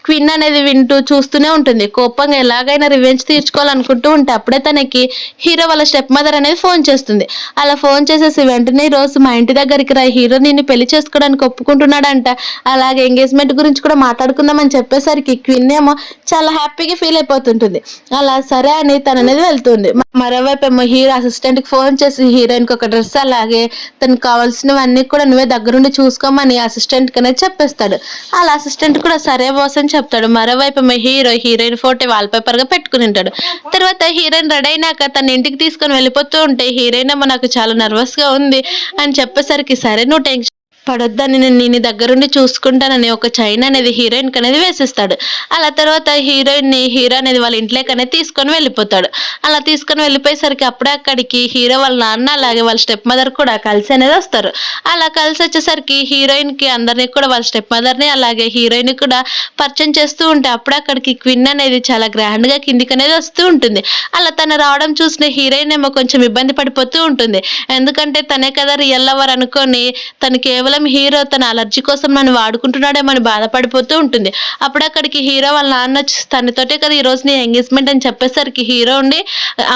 క్వీన్ అనేది వింటూ చూస్తూనే ఉంటుంది. కోపంగా ఎలాగైనా రివెంజ్ తీర్చుకోవాలనుకుంటూ ఉంటే అప్పుడే తనకి హీరో వాళ్ళ స్టెప్ మదర్ అనేది ఫోన్ చేస్తుంది. అలా ఫోన్ చేసేసి వెంటనే రోజు మా ఇంటి దగ్గరికి రా, హీరో నిన్ను పెళ్లి చేసుకోవడానికి ఒప్పుకుంటున్నాడంట, అలాగే ఎంగేజ్మెంట్ గురించి కూడా మాట్లాడుకుందామని చెప్పేసరికి క్వీన్ ఏమో చాలా హ్యాపీగా ఫీల్ అయిపోతుంటుంది. అలా సరే అని తను అనేది వెళ్తుంది. మరోవైపు ఏమో హీరో అసిస్టెంట్ కి ఫోన్ చేసి హీరోయిన్ కి ఒక డ్రెస్ అలాగే తనకు కావాల్సినవన్నీ కూడా నువ్వే దగ్గరుండి చూసుకోమని అసిస్టెంట్ కి అనేది చెప్పేస్తాడు. అలా అసిస్టెంట్ కూడా సరే బాస్ అని చెప్తాడు. మరోవైపు హీరోయిన్ ఫోటో వాల్ పేపర్ గా పెట్టుకుని ఉంటాడు. తర్వాత హీరోయిన్ రెడీ అయినాక తన ఇంటికి తీసుకొని వెళ్ళిపోతూ ఉంటే హీరోయిన్ ఏమో నాకు చాలా నర్వస్ గా ఉంది అని చెప్పేసరికి సరే నువ్వు టెన్షన్ పడొద్దని నేను నీ దగ్గరుండి చూసుకుంటానని ఒక చైన్ అనేది హీరోయిన్ కి అనేది వేసిస్తాడు. అలా తర్వాత హీరో అనేది వాళ్ళ ఇంట్లోకి అనేది తీసుకొని వెళ్ళిపోతాడు. అలా తీసుకొని వెళ్ళిపోయేసరికి అప్పుడే అక్కడికి హీరో వాళ్ళ నాన్న అలాగే వాళ్ళ స్టెప్ మదర్ కూడా కలిసి అనేది వస్తారు. అలా కలిసి వచ్చేసరికి హీరోయిన్ కి అందరినీ కూడా వాళ్ళ స్టెప్ మదర్ ని అలాగే హీరోయిన్ కూడా పరిచయం చేస్తూ ఉంటే అప్పుడే అక్కడికి క్వీన్ అనేది చాలా గ్రాండ్ గా కిందికి అనేది వస్తూ ఉంటుంది. అలా తను రావడం చూసిన హీరోయిన్ ఏమో కొంచెం ఇబ్బంది పడిపోతూ ఉంటుంది. ఎందుకంటే తనే కదా రియల్ లవర్ అనుకొని తను కేవలం హీరో తన అలర్జీ కోసం నన్ను వాడుకుంటున్నాడేమని బాధపడిపోతూ ఉంటుంది. అప్పుడు అక్కడికి హీరో వాళ్ళ నాన్న తనతోటే కదా ఈ రోజు నీ ఎంగేజ్మెంట్ అని చెప్పేసరికి హీరో ఉండి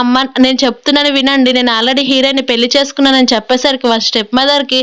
అమ్మ నేను చెప్తున్నాను వినండి, నేను ఆల్రెడీ హీరోని పెళ్లి చేసుకున్నానని చెప్పేసరికి వాళ్ళ స్టెప్ మదర్ కి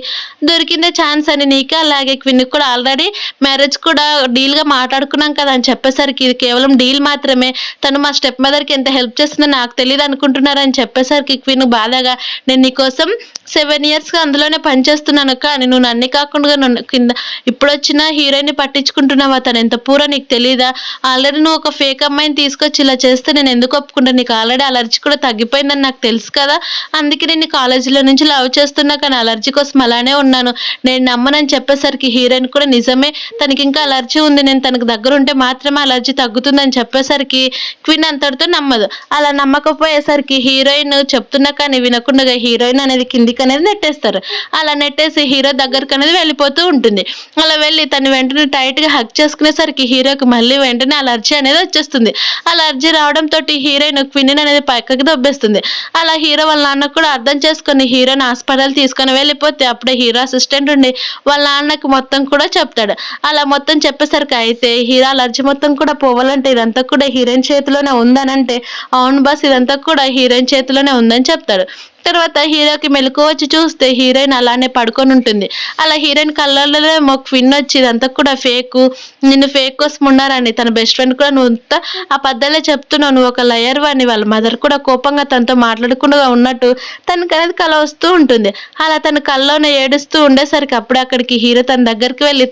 దొరికిందే ఛాన్స్ అని నీకే అలాగే క్వీన్ కూడా ఆల్రెడీ మ్యారేజ్ కూడా డీల్ గా మాట్లాడుకున్నాం కదా అని చెప్పేసరికి ఇది కేవలం డీల్ మాత్రమే, తను మా స్టెప్ మదర్ కి ఎంత హెల్ప్ చేస్తుందో నాకు తెలియదు అనుకుంటున్నారని చెప్పేసరికి క్వీన్ బాధగా నేను నీకోసం 7 years గా అందులోనే పనిచేస్తున్నాను, కానీ నువ్వు నన్ను అవన్నీ కాకుండా కింద ఇప్పుడొచ్చిన హీరోయిన్‌ని పట్టించుకుంటున్నావా? తనెంత పూరో నీకు తెలీదా? ఆల్రెడీ నువ్వు ఒక ఫేక్ అమ్మాయిని తీసుకొచ్చి ఇలా చేస్తే నేనెందుకు ఒప్పుకుంటా? నీకు ఆల్రెడీ అలర్జీ కూడా తగ్గిపోయిందని నాకు తెలుసు కదా! అందుకే నేను కాలేజీలో నుంచి లవ్ చేస్తున్నా కానీ అలర్జీ కోసం అలానే ఉన్నాను. నేను నమ్మనని చెప్పేసరికి హీరోయిన్ కూడా నిజమే తనకింకా అలర్జీ ఉంది. నేను తనకు దగ్గరుంటే మాత్రమే అలర్జీ తగ్గుతుందని చెప్పేసరికి క్వీన్ అంతటితో నమ్మదు. అలా నమ్మకపోయేసరికి హీరోయిన్ చెప్తున్నా కానీ వినకుండగా హీరోయిన్ అనేది కిందికనేది నెట్టేస్తారు. అలా నెట్టేసి హీరో దగ్గరకనేది వెళ్ళిపోతూ ఉంటుంది. అలా వెళ్ళి తను వెంటనే టైట్‌గా హగ్ చేసుకునేసరికి హీరోకి మళ్ళీ వెంటనే అలర్జీ అనేది వచ్చేస్తుంది. అలర్జీ రావడంతోటి హీరోయిన్ క్వీన్‌ని అనేది పక్కకి దొబ్బేస్తుంది. అలా హీరో వాళ్ళ నాన్న కూడా అర్థం చేసుకొని హీరోని హాస్పిటల్ తీసుకొని వెళ్ళిపోతే అప్పుడే హీరో అసిస్టెంట్ ఉండి వాళ్ళ నాన్నకి మొత్తం కూడా చెప్తాడు. అలా మొత్తం చెప్పేసరికి అయితే హీరో అలర్జీ మొత్తం కూడా పోవాలంటే ఇదంతా కూడా హీరోయిన్ చేతిలోనే ఉందనంటే, అవును బాస్ ఇదంతా కూడా హీరోయిన్ చేతిలోనే ఉందని చెప్తాడు. తర్వాత హీరోకి మెలకువ వచ్చి చూస్తే హీరోయిన్ అలానే పడుకొని ఉంటుంది. అలా హీరోయిన్ కళ్ళల్లోనేమో క్వీన్ వచ్చి ఇదంతా కూడా ఫేకు, నిన్ను ఫేక్ కోసం ఉన్నారని తన బెస్ట్ ఫ్రెండ్ కూడా నువ్వు అంతా అబద్ధాలే చెప్తున్నావు, నువ్వు ఒక లయర్‌వి అని వాళ్ళ మదర్ కూడా కోపంగా తనతో మాట్లాడకుండా ఉన్నట్టు తనకనేది కల వస్తూ ఉంటుంది. అలా తన కల్లోనే ఏడుస్తూ ఉండేసరికి అప్పుడే అక్కడికి హీరో తన దగ్గరికి వెళ్లి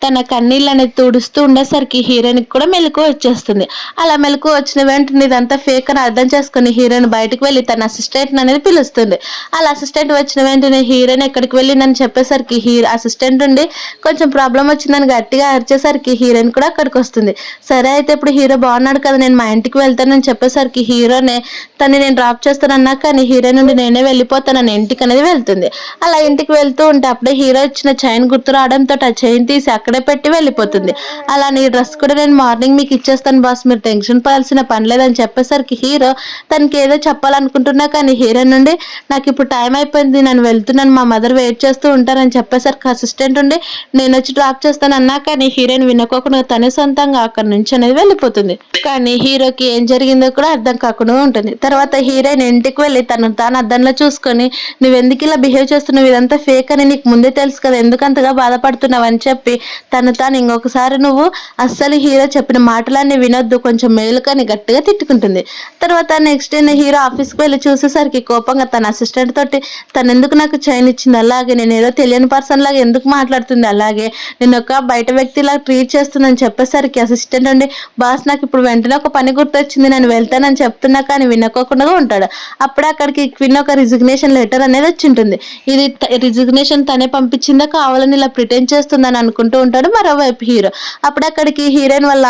తన కన్నీళ్ళనేది తుడుస్తూ ఉండేసరికి హీరోయిన్‌కి కూడా మెలకువ వచ్చేస్తుంది. అలా మెలకువ వచ్చిన వెంటనే ఇదంతా ఫేక్ అని అర్థం చేసుకొని హీరోయిన్ బయటకు వెళ్లి తన అసిస్టెంట్‌ని అనేది పిలుస్తుంది. అలా అసిస్టెంట్ వచ్చిన వెంటనే హీరోయిన్ ఎక్కడికి వెళ్ళిందని చెప్పేసరికి అసిస్టెంట్ ఉండి కొంచెం ప్రాబ్లమ్ వచ్చిందని గట్టిగా అరిచేసరికి హీరోయిన్ కూడా అక్కడికొస్తుంది. సరే అయితే ఇప్పుడు హీరో బాగున్నాడు కదా నేను మా ఇంటికి వెళ్తానని చెప్పేసరికి హీరోనే తనని నేను డ్రాప్ చేస్తానన్నా కానీ హీరోయిన్ నుండి నేనే వెళ్ళిపోతానని ఇంటికి అనేది వెళ్తుంది. అలా ఇంటికి వెళ్తూ ఉంటే అప్పుడే హీరో ఇచ్చిన చైన్ గుర్తు రావడంతో ఆ చైన్ తీసి అక్కడే పెట్టి వెళ్ళిపోతుంది. అలా నీ డ్రెస్ కూడా నేను మార్నింగ్ మీకు ఇచ్చేస్తాను బాస్ మీరు టెన్షన్ పడాల్సిన పని లేదని చెప్పేసరికి హీరో తనకి ఏదో చెప్పాలనుకుంటున్నా కానీ హీరో నుండి నాకు ఇప్పుడు టైం అయిపోయింది నేను వెళ్తున్నాను మా మదర్ వెయిట్ చేస్తూ ఉంటారని చెప్పేసరికి అసిస్టెంట్ ఉండి నేను వచ్చి డ్రాప్ చేస్తాను అన్నా కానీ హీరోయిన్ వినుకోకుండా తనే సొంతంగా అక్కడి నుంచి అనేది వెళ్ళిపోతుంది. కానీ హీరోకి ఏం జరిగిందో కూడా అర్థం కాకుండా ఉంటుంది. తర్వాత హీరోయిన్ ఇంటికి వెళ్ళి తాను అద్దంలో చూసుకొని నువ్వెందుకు ఇలా బిహేవ్ చేస్తున్నావు ఇదంతా ఫేక్ అని నీకు ముందే తెలుసు కదా ఎందుకంతగా బాధపడుతున్నావు అని చెప్పి తాను ఇంకొకసారి నువ్వు అస్సలు హీరో చెప్పిన మాటలన్నీ వినొద్దు కొంచెం మేలుకని గట్టిగా తిట్టుకుంటుంది. తర్వాత నెక్స్ట్ డే హీరో ఆఫీస్కి వెళ్ళి చూసేసరికి కోపంగా తన అసిస్టెంట్ తోటి తను ఎందుకు నాకు చైన్ ఇచ్చింది అలాగే నేను ఏదో తెలియని పర్సన్ లాగా ఎందుకు మాట్లాడుతుంది అలాగే నేను ఒక బయట వ్యక్తిలాగా ట్రీట్ చేస్తుందని చెప్పేసరికి అసిస్టెంట్ ఉండి బాస్ నాకు ఇప్పుడు వెంటనే ఒక పని గుర్తొచ్చింది నేను వెళ్తానని చెప్తున్నా కానీ వినకోకుండా ఉంటాడు. అప్పుడే అక్కడికి క్వీన్ ఒక రిజిగ్నేషన్ లెటర్ అనేది వచ్చి ఉంటుంది. ఇది రిజిగ్నేషన్ తనే పంపించిందా కావాలని ఇలా ప్రిటెండ్ చేస్తుందని అనుకుంటూ ఉంటాడు మరోవైపు హీరో. అప్పుడు అక్కడికి హీరో వాళ్ళ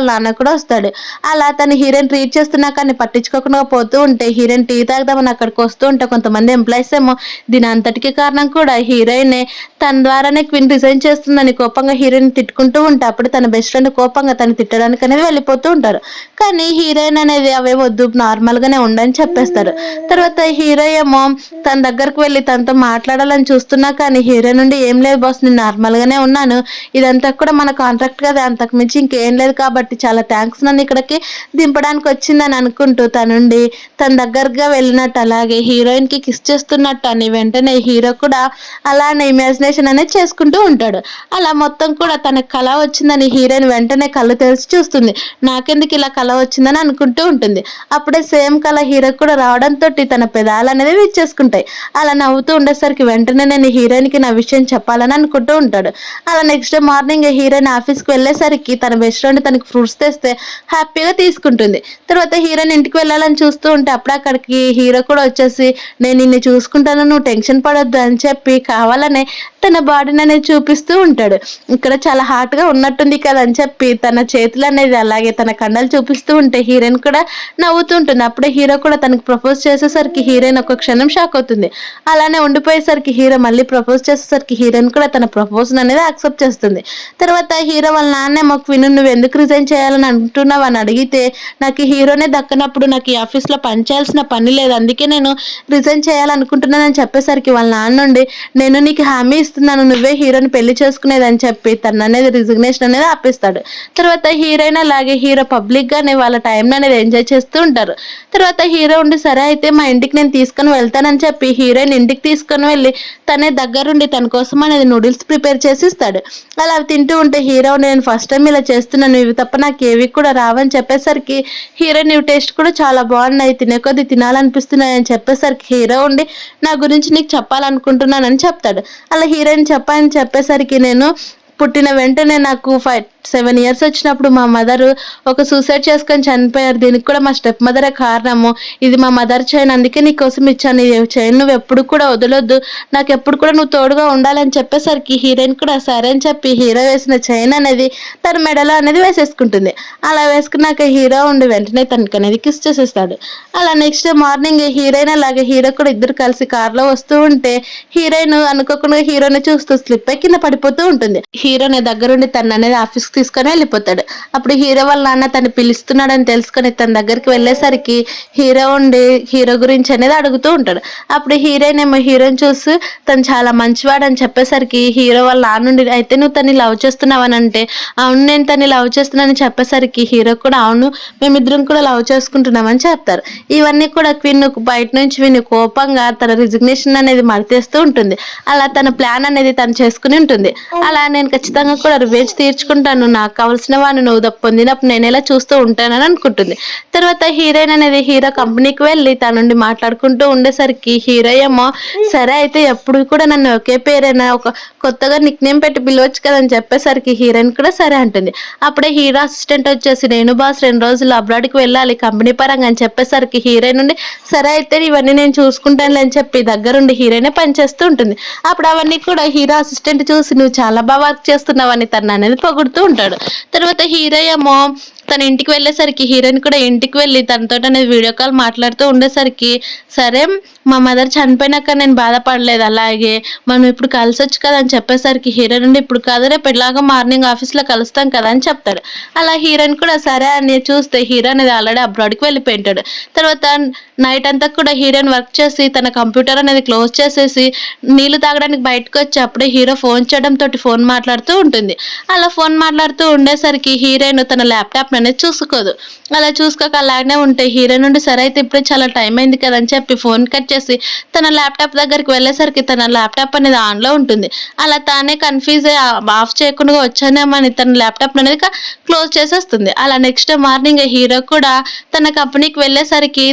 నాన్న కూడా వస్తాడు. అలా తను హీరోయిన్ ట్రీట్ చేస్తున్నా కానీ పట్టించుకోకుండా పోతూ ఉంటే హీరోయిన్ టీ తాగుదామని అక్కడికి వస్తూ ఉంటే కొంతమంది ఎంప్లాయీస్ ఏమో దీని అంతటికి కారణం కూడా హీరోయినే తన ద్వారానే క్వీన్ రిజైన్ చేస్తుందని కోపంగా హీరోయిన్ తిట్టుకుంటూ ఉంటే అప్పుడు తన బెస్ట్ ఫ్రెండ్ కోపంగా తను తిట్టడానికి అనేది వెళ్ళిపోతూ ఉంటారు. కానీ హీరోయిన్ అనేది అవే వద్దు నార్మల్ గానే ఉండని చెప్పేస్తారు. తర్వాత హీరో ఏమో తన దగ్గరకు వెళ్ళి తనతో మాట్లాడాలని చూస్తున్నా కానీ హీరో నుండి ఏం లేదు బాస్ నేను నార్మల్ గానే ఉన్నాను ఇదంతా కూడా మన కాంట్రాక్ట్ కదా అంతకు మించి ఇంకేం లేదు కాబట్టి చాలా థ్యాంక్స్ నన్ను ఇక్కడికి దింపడానికి వచ్చిందని అనుకుంటూ తన దగ్గరగా వెళ్ళినట్టు అలాగే హీరోయిన్ కి కిస్ చేస్తున్నట్టు అని వెంటనే హీరో కూడా అలానే ఇమాజినేషన్ అనేది చేసుకుంటూ ఉంటాడు. అలా మొత్తం కూడా తన కళ వచ్చిందని హీరోయిన్ వెంటనే కళ్ళు తెరిచి చూస్తుంది. నాకెందుకు ఇలా కళ వచ్చిందని అనుకుంటూ ఉంటుంది. అప్పుడే సేమ్ కళ హీరో కూడా రావడంతో తన పెదాలు అనేది విచ్చేసుకుంటాయి. అలా నవ్వుతూ ఉండేసరికి వెంటనే నేను హీరోయిన్ కి నా విషయం చెప్పాలని అనుకుంటూ ఉంటాడు. అలా నెక్స్ట్ డే మార్నింగ్ హీరోయిన్ ఆఫీస్కి వెళ్ళేసరికి తన బెస్ట్ ఫ్రెండ్ తనకి ఫ్రూట్స్ తెస్తే హ్యాపీగా తీసుకుంటుంది. తర్వాత హీరోయిన్ ఇంటికి వెళ్ళాలని చూస్తూ ఉంటే అప్పుడు అక్కడికి హీరో కూడా వచ్చేసి నేను నిన్ను చూసుకుంటాను నువ్వు టెన్షన్ పడొద్దు అని చెప్పి కావాలనే తన బాడీని అనేది చూపిస్తూ ఉంటాడు. ఇక్కడ చాలా హాట్ గా ఉన్నట్టుంది కదా అని చెప్పి తన చేతులు అనేది అలాగే తన కండలు చూపిస్తూ ఉంటే హీరోయిన్ కూడా నవ్వుతూ ఉంటుంది. అప్పుడే హీరో కూడా తనకు ప్రపోజ్ చేసేసరికి హీరోయిన్ ఒక క్షణం షాక్ అవుతుంది. అలానే ఉండిపోయేసరికి హీరో మళ్ళీ ప్రపోజ్ చేసేసరికి హీరోయిన్ కూడా తన ప్రపోజ్ అనేది యాక్సెప్ట్ చేస్తుంది. తర్వాత హీరో వాళ్ళ నాన్నేమో క్వీన్ నువ్వు ఎందుకు రిజైన్ చేయాలని అంటున్నావు అని అడిగితే నాకు హీరోనే దక్కనప్పుడు నాకు ఈ ఆఫీస్లో పని చేయాల్సిన పని లేదు అందుకే నేను రిజైన్ చేయాలనుకుంటున్నానని చెప్పేసరికి వాళ్ళ నాన్న నుండి నేను నీకు హామీ ఇస్తున్నాను నువ్వే హీరోని పెళ్లి చేసుకునేది అని చెప్పి తను అనేది రిజిగ్నేషన్ అనేది ఆపిస్తాడు. తర్వాత హీరోయిన్ అలాగే హీరో పబ్లిక్ గానే వాళ్ళ టైం అనేది ఎంజాయ్ చేస్తూ ఉంటారు. తర్వాత హీరో ఉండి సరే అయితే మా ఇంటికి నేను తీసుకొని వెళ్తానని చెప్పి హీరోయిన్ ఇంటికి తీసుకొని వెళ్ళి తనే దగ్గరుండి తన కోసం అనేది నూడిల్స్ ప్రిపేర్ చేసి ఇస్తాడు. అలా అవి తింటూ ఉంటే హీరో నేను ఫస్ట్ టైం ఇలా చేస్తున్నాను, ఇవి తప్ప నాకు ఏవి కూడా రావని చెప్పేసరికి హీరోయిన్ ఇవి టేస్ట్ కూడా చాలా బాగున్నాయి, తినే కొద్దీ తినాలనిపిస్తున్నాయి అని చెప్పేసరికి హీరో ఉండి నా గురించి నీకు చెప్పాలనుకుంటున్నానని చెప్తాడు. అలా హీరోయిన్ చెప్పని చెప్పేసరికి నేను పుట్టిన వెంటనే నాకు 7 ఇయర్స్ వచ్చినప్పుడు మా మదరు ఒక సూసైడ్ చేసుకొని చనిపోయారు. దీనికి కూడా మా స్టెప్ మదరే కారణము. ఇది మా మదర్ చైన్, అందుకే నీకోసం ఇచ్చాను. ఈ చైన్ నువ్వు ఎప్పుడు కూడా వదలొద్దు, నాకు ఎప్పుడు కూడా నువ్వు తోడుగా ఉండాలని చెప్పేసరికి హీరోయిన్ కూడా సరే అని చెప్పి హీరో వేసిన చైన్ అనేది తన మెడలో అనేది వేసేసుకుంటుంది. అలా వేసుకున్నాక హీరో ఉండి వెంటనే తనకి అనేది కిస్ చేసేస్తాడు. అలా నెక్స్ట్ డే మార్నింగ్ హీరోయిన్ అలాగే హీరో కూడా ఇద్దరు కలిసి కార్లో వస్తూ ఉంటే హీరోయిన్ అనుకోకుండా హీరోని చూస్తూ స్లిప్ అయి కింద పడిపోతూ ఉంటుంది. హీరోని దగ్గరుండి తన అనేది ఆఫీస్కి తీసుకొని వెళ్ళిపోతాడు. అప్పుడు హీరో వాళ్ళ నాన్న తను పిలుస్తున్నాడని తెలుసుకొని తన దగ్గరికి వెళ్ళేసరికి హీరో ఉండి హీరో గురించి అనేది అడుగుతూ ఉంటాడు. అప్పుడు హీరోయిన్ ఏమో హీరోని చూసి తను చాలా మంచివాడు అని చెప్పేసరికి హీరో వాళ్ళ నాన్నుండి అయితే నువ్వు తన్ని లవ్ చేస్తున్నావని అంటే అవును నేను తన్ని లవ్ చేస్తున్నానని చెప్పేసరికి హీరో కూడా అవును మేమిద్దరం కూడా లవ్ చేసుకుంటున్నామని చెప్తారు. ఇవన్నీ కూడా క్వీన్ బయట నుంచి విని కోపంగా తన రిజిగ్నేషన్ అనేది మరితేస్తూ ఉంటుంది. అలా తన ప్లాన్ అనేది తను చేసుకుని ఉంటుంది. అలా నేను ఖచ్చితంగా కూడా రివెంజ్ తీర్చుకుంటాను, నాకు కావాల్సిన వాడిని నువ్వు పొందినప్పుడు నేను ఎలా చూస్తూ ఉంటానని అనుకుంటుంది. తర్వాత హీరోయిన్ అనేది హీరో కంపెనీకి వెళ్ళి తన నుండి మాట్లాడుకుంటూ ఉండేసరికి హీరో ఏమో సరే అయితే ఎప్పుడు కూడా నన్ను ఒకే పేరైనా ఒక కొత్తగా నిక్ నేమ్ పెట్టి పిలవచ్చు కదని చెప్పేసరికి హీరోయిన్ కూడా సరే అంటుంది. అప్పుడే హీరో అసిస్టెంట్ వచ్చేసి నేను బాస్ 2 రోజులు అబ్రాడ్కి వెళ్ళాలి కంపెనీ పరంగా అని చెప్పేసరికి హీరోయిన్ నుండి సరే అయితే ఇవన్నీ నేను చూసుకుంటానులే అని చెప్పి దగ్గరుండి హీరోయినే పనిచేస్తూ ఉంటుంది. అప్పుడు అవన్నీ కూడా హీరో అసిస్టెంట్ చూసి నువ్వు చాలా బాగా వర్క్ చేస్తున్నావని తను అనేది పొగుడుతూ ఉంటాడు. తర్వాత హీరో ఏమో తన ఇంటికి వెళ్ళేసరికి హీరోయిన్ కూడా ఇంటికి వెళ్ళి తనతో అనేది వీడియో కాల్ మాట్లాడుతూ ఉండేసరికి సరే మా మదర్ చనిపోయినాక నేను బాధపడలేదు, అలాగే మనం ఇప్పుడు కలిసొచ్చు కదా అని చెప్పేసరికి హీరోయిన్ నుండి ఇప్పుడు కాదు రేపు ఎలాగో మార్నింగ్ ఆఫీస్లో కలుస్తాం కదా అని చెప్తాడు. అలా హీరోయిన్ కూడా సరే అని చూస్తే హీరో అనేది ఆల్రెడీ అబ్రాడ్కి వెళ్ళిపోయింటాడు. తర్వాత నైట్ అంతా కూడా హీరోయిన్ వర్క్ చేసి తన కంప్యూటర్ అనేది క్లోజ్ చేసేసి నీళ్లు తాగడానికి బయటకు వచ్చి అప్పుడే హీరో ఫోన్ చేయడంతో ఫోన్ మాట్లాడుతూ ఉంటుంది. అలా ఫోన్ మాట్లాడుతూ ఉండేసరికి హీరోయిన్ తన ల్యాప్టాప్ అనేది చూసుకోదు. అలా చూసుకోక అలానే ఉంటే హీరోయిన్ నుండి సరే అయితే ఇప్పుడే చాలా టైం అయింది కదా అని చెప్పి ఫోన్ కట్ చేసి తన ల్యాప్టాప్ దగ్గరికి వెళ్ళేసరికి తన ల్యాప్టాప్ అనేది ఆన్లో ఉంటుంది. అలా తానే కన్ఫ్యూజ్ అయ్యి ఆఫ్ చేయకుండా వచ్చానేమని తన ల్యాప్టాప్ అనేది క్లోజ్ చేసేస్తుంది. అలా నెక్స్ట్ మార్నింగ్ హీరో కూడా తన కంపెనీకి వెళ్ళేసరికి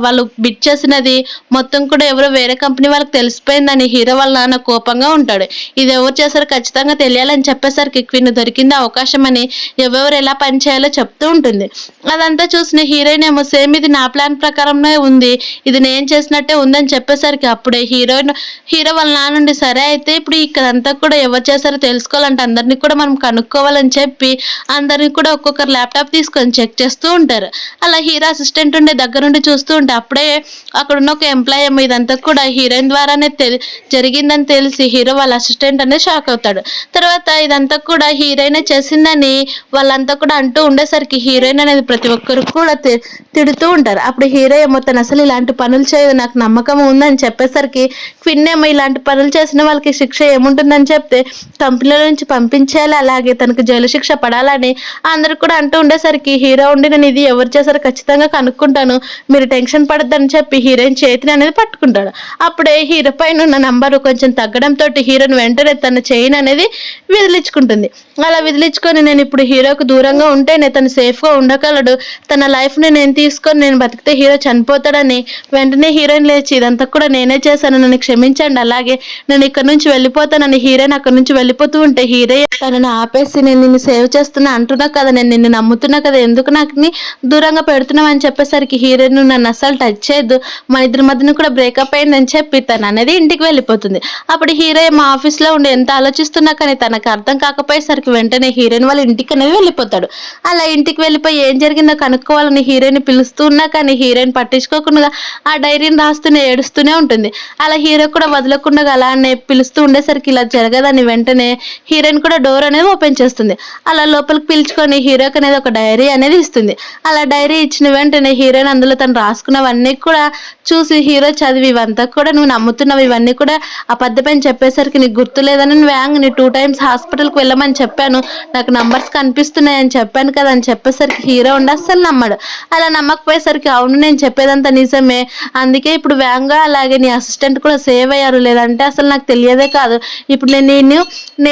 వాళ్ళు బిట్ చేసినది మొత్తం కూడా ఎవరో వేరే కంపెనీ వాళ్ళకి తెలిసిపోయిందని హీరో వాళ్ళ నాన్న కోపంగా ఉంటాడు. ఇది ఎవరు చేశారో ఖచ్చితంగా తెలియాలని చెప్పేసరికి క్వీన్ దొరికింది అవకాశం అని ఎవరెవరు ఎలా పని చేయాలో చెప్తూ ఉంటుంది. అదంతా చూసిన హీరోయిన్ ఏమో సేమ్ ఇది నా ప్లాన్ ప్రకారమే ఉంది, ఇది నేను చేసినట్టే ఉందని చెప్పేసరికి అప్పుడే హీరో వాళ్ళ నాన్నుండి సరే అయితే ఇప్పుడు ఇక్కడంతా కూడా ఎవరు చేశారో తెలుసుకోవాలంటే అందరినీ కూడా మనం కనుక్కోవాలని చెప్పి అందరినీ కూడా ఒక్కొక్కరు ల్యాప్టాప్ తీసుకొని చెక్ చేస్తూ ఉంటారు. అలా హీరో అసిస్టెంట్ ఉండే దగ్గరుండి చూస్తూ ఉంటే అప్పుడే అక్కడ ఉన్న ఒక ఎంప్లాయ్ ఏమో ఇదంతా కూడా హీరోయిన్ ద్వారానే జరిగిందని తెలిసి హీరో వాళ్ళ అసిస్టెంట్ అనేది షాక్ అవుతాడు. తర్వాత ఇదంతా కూడా హీరోయిన్ చేసిందని వాళ్ళంతా కూడా అంటూ ఉండేసరికి హీరోయిన్ అనేది ప్రతి ఒక్కరు కూడా తిడుతూ ఉంటారు. అప్పుడు హీరో ఏమో తను అసలు ఇలాంటి పనులు చేయదు నాకు నమ్మకం ఉందని చెప్పేసరికి క్విన్ ఏమో ఇలాంటి పనులు చేసిన వాళ్ళకి శిక్ష ఏముంటుందని చెప్తే కంపెనీల నుంచి పంపించేయాలి, అలాగే తనకు జైలు శిక్ష పడాలని అందరు కూడా అంటూ ఉండేసరికి హీరో ఉండి నేను ఇది ఎవరు చేశారో ఖచ్చితంగా కనుక్కుంటాను, మీరు టెన్షన్ పడద్దని చెప్పి హీరోయిన్ చేతిని అనేది పట్టుకుంటాడు. అప్పుడే హీరో పైన ఉన్న నంబరు కొంచెం తగ్గడంతో హీరోయిన్ వెంటనే తన చైన్ అనేది విదిలించుకుంటుంది. అలా విదిలించుకొని నేను ఇప్పుడు హీరోకు దూరంగా ఉంటేనే తను సేఫ్గా ఉండగలడు, తన లైఫ్ని నేను తీసుకొని నేను బతికితే హీరో చనిపోతాడని వెంటనే హీరోయిన్ లేచి ఇదంతా కూడా నేనే చేశాను నన్ను క్షమించండి, అలాగే నేను ఇక్కడ నుంచి వెళ్ళిపోతానని హీరోయిన్ అక్కడ నుంచి వెళ్ళిపోతూ ఉంటే హీరో తనని ఆపేసి నేను నిన్ను సేవ్ చేస్తున్నా అంటున్నా కదా, నేను నిన్ను నమ్ముతున్నా కదా, ఎందుకు నాకు దూరంగా పెడుతున్నావు అని చెప్పేసరికి హీరోయిన్ నన్ను అస్సలు టచ్ చేయొద్దు, మన ఇద్దరి మధ్యన కూడా బ్రేకప్ అయిందని చెప్పి తను అనేది ఇంటికి వెళ్ళిపోతుంది. అప్పుడు హీరో మా ఆఫీస్లో ఉండి ఎంత ఆలోచిస్తున్నా కానీ తనకు అర్థం కాకపోయేసరికి వెంటనే హీరోయిన్ వాళ్ళ ఇంటికి అనేది వెళ్ళిపోతాడు. అలా ఇంటికి వెళ్ళిపోయి ఏం జరిగిందో కనుక్కోవాలని హీరోయిన్ పిలుస్తూ ఉన్నా కానీ హీరోయిన్ పట్టించుకోకుండా ఆ డైరీని రాస్తూనే ఏడుస్తూనే ఉంటుంది. అలా హీరో కూడా వదలకుండా అలానే పిలుస్తూ ఉండేసరికి ఇలా జరగదని వెంటనే హీరోయిన్ కూడా డోర్ అనేది ఓపెన్ చేస్తుంది. అలా లోపలికి పిలుచుకొని హీరోకి అనేది ఒక డైరీ అనేది ఇస్తుంది. అలా డైరీ ఇచ్చిన వెంటనే హీరోయిన్ అందులో తను రాసుకున్నవన్నీ కూడా చూసి హీరో చదివి ఇవంతా కూడా నువ్వు నమ్ముతున్నావు, ఇవన్నీ కూడా అబద్ధమని చెప్పేసరికి నీకు గుర్తులేదని నీ 2 times హాస్పిటల్కి వెళ్ళమని చెప్పాను, నాకు నంబర్స్ కనిపిస్తున్నాయని చెప్పాను కదా అని చెప్పేసరికి హీరో ఉండి అస్సలు నమ్మడు. అలా నమ్మకపోయేసరికి అవును నేను చెప్పేదంతా నిజమే, అందుకే ఇప్పుడు వేగంగా అలాగే నీ అసిస్టెంట్ కూడా సేవ్ అయ్యారు, లేదంటే అసలు నాకు తెలియదే కాదు. ఇప్పుడు నేను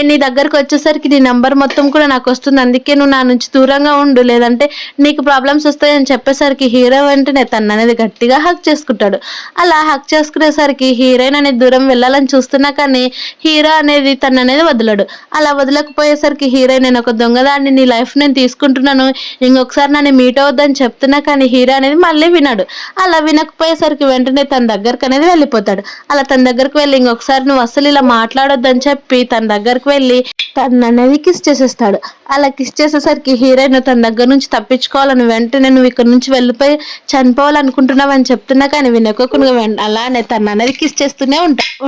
నీ దగ్గరకు వచ్చేసరికి నీ నెంబర్ మొత్తం కూడా నాకు వస్తుంది, అందుకే నువ్వు నా నుంచి దూరంగా ఉండు, లేదంటే నీకు ప్రాబ్లమ్స్ వస్తాయని చెప్పేసరికి హీరో వెంటనే తను అనేది గట్టిగా హక్ చేసుకుంటాడు. అలా హక్ చేసుకునేసరికి హీరోయిన్ అనేది దూరం వెళ్ళాలని చూస్తున్నా కానీ హీరో అనేది తను అనేది వదలడు. అలా వదలకపోయేసరికి హీరోయిన్ నేను ఒక దొంగదాన్ని, నీ లైఫ్ నేను తీసుకుంటున్నాను, ఇంకొకసారి నన్ను మీట్ అవద్దని చెప్తున్నా కానీ హీరో అనేది మళ్ళీ వినడు. అలా వినకపోయేసరికి వెంటనే తన దగ్గరకు అనేది వెళ్ళిపోతాడు. అలా తన దగ్గరకు వెళ్ళి ఇంకొకసారి నువ్వు అస్సలు ఇలా మాట్లాడొద్దని చెప్పి తన దగ్గరకు వెళ్ళి తను అనేది కిస్ చేసేస్తాడు. అలా కిస్ చేసేసరికి హీరోయిన్ తన దగ్గర నుంచి తప్పించుకోవాలని వెంటనే నువ్వు ఇక్కడ నుంచి వెళ్ళిపోయి చనిపోవాలనుకుంటున్నావు అని చెప్తున్నా కానీ వినకోకుండా అలానే తను అనేది కిస్ చేస్తూనే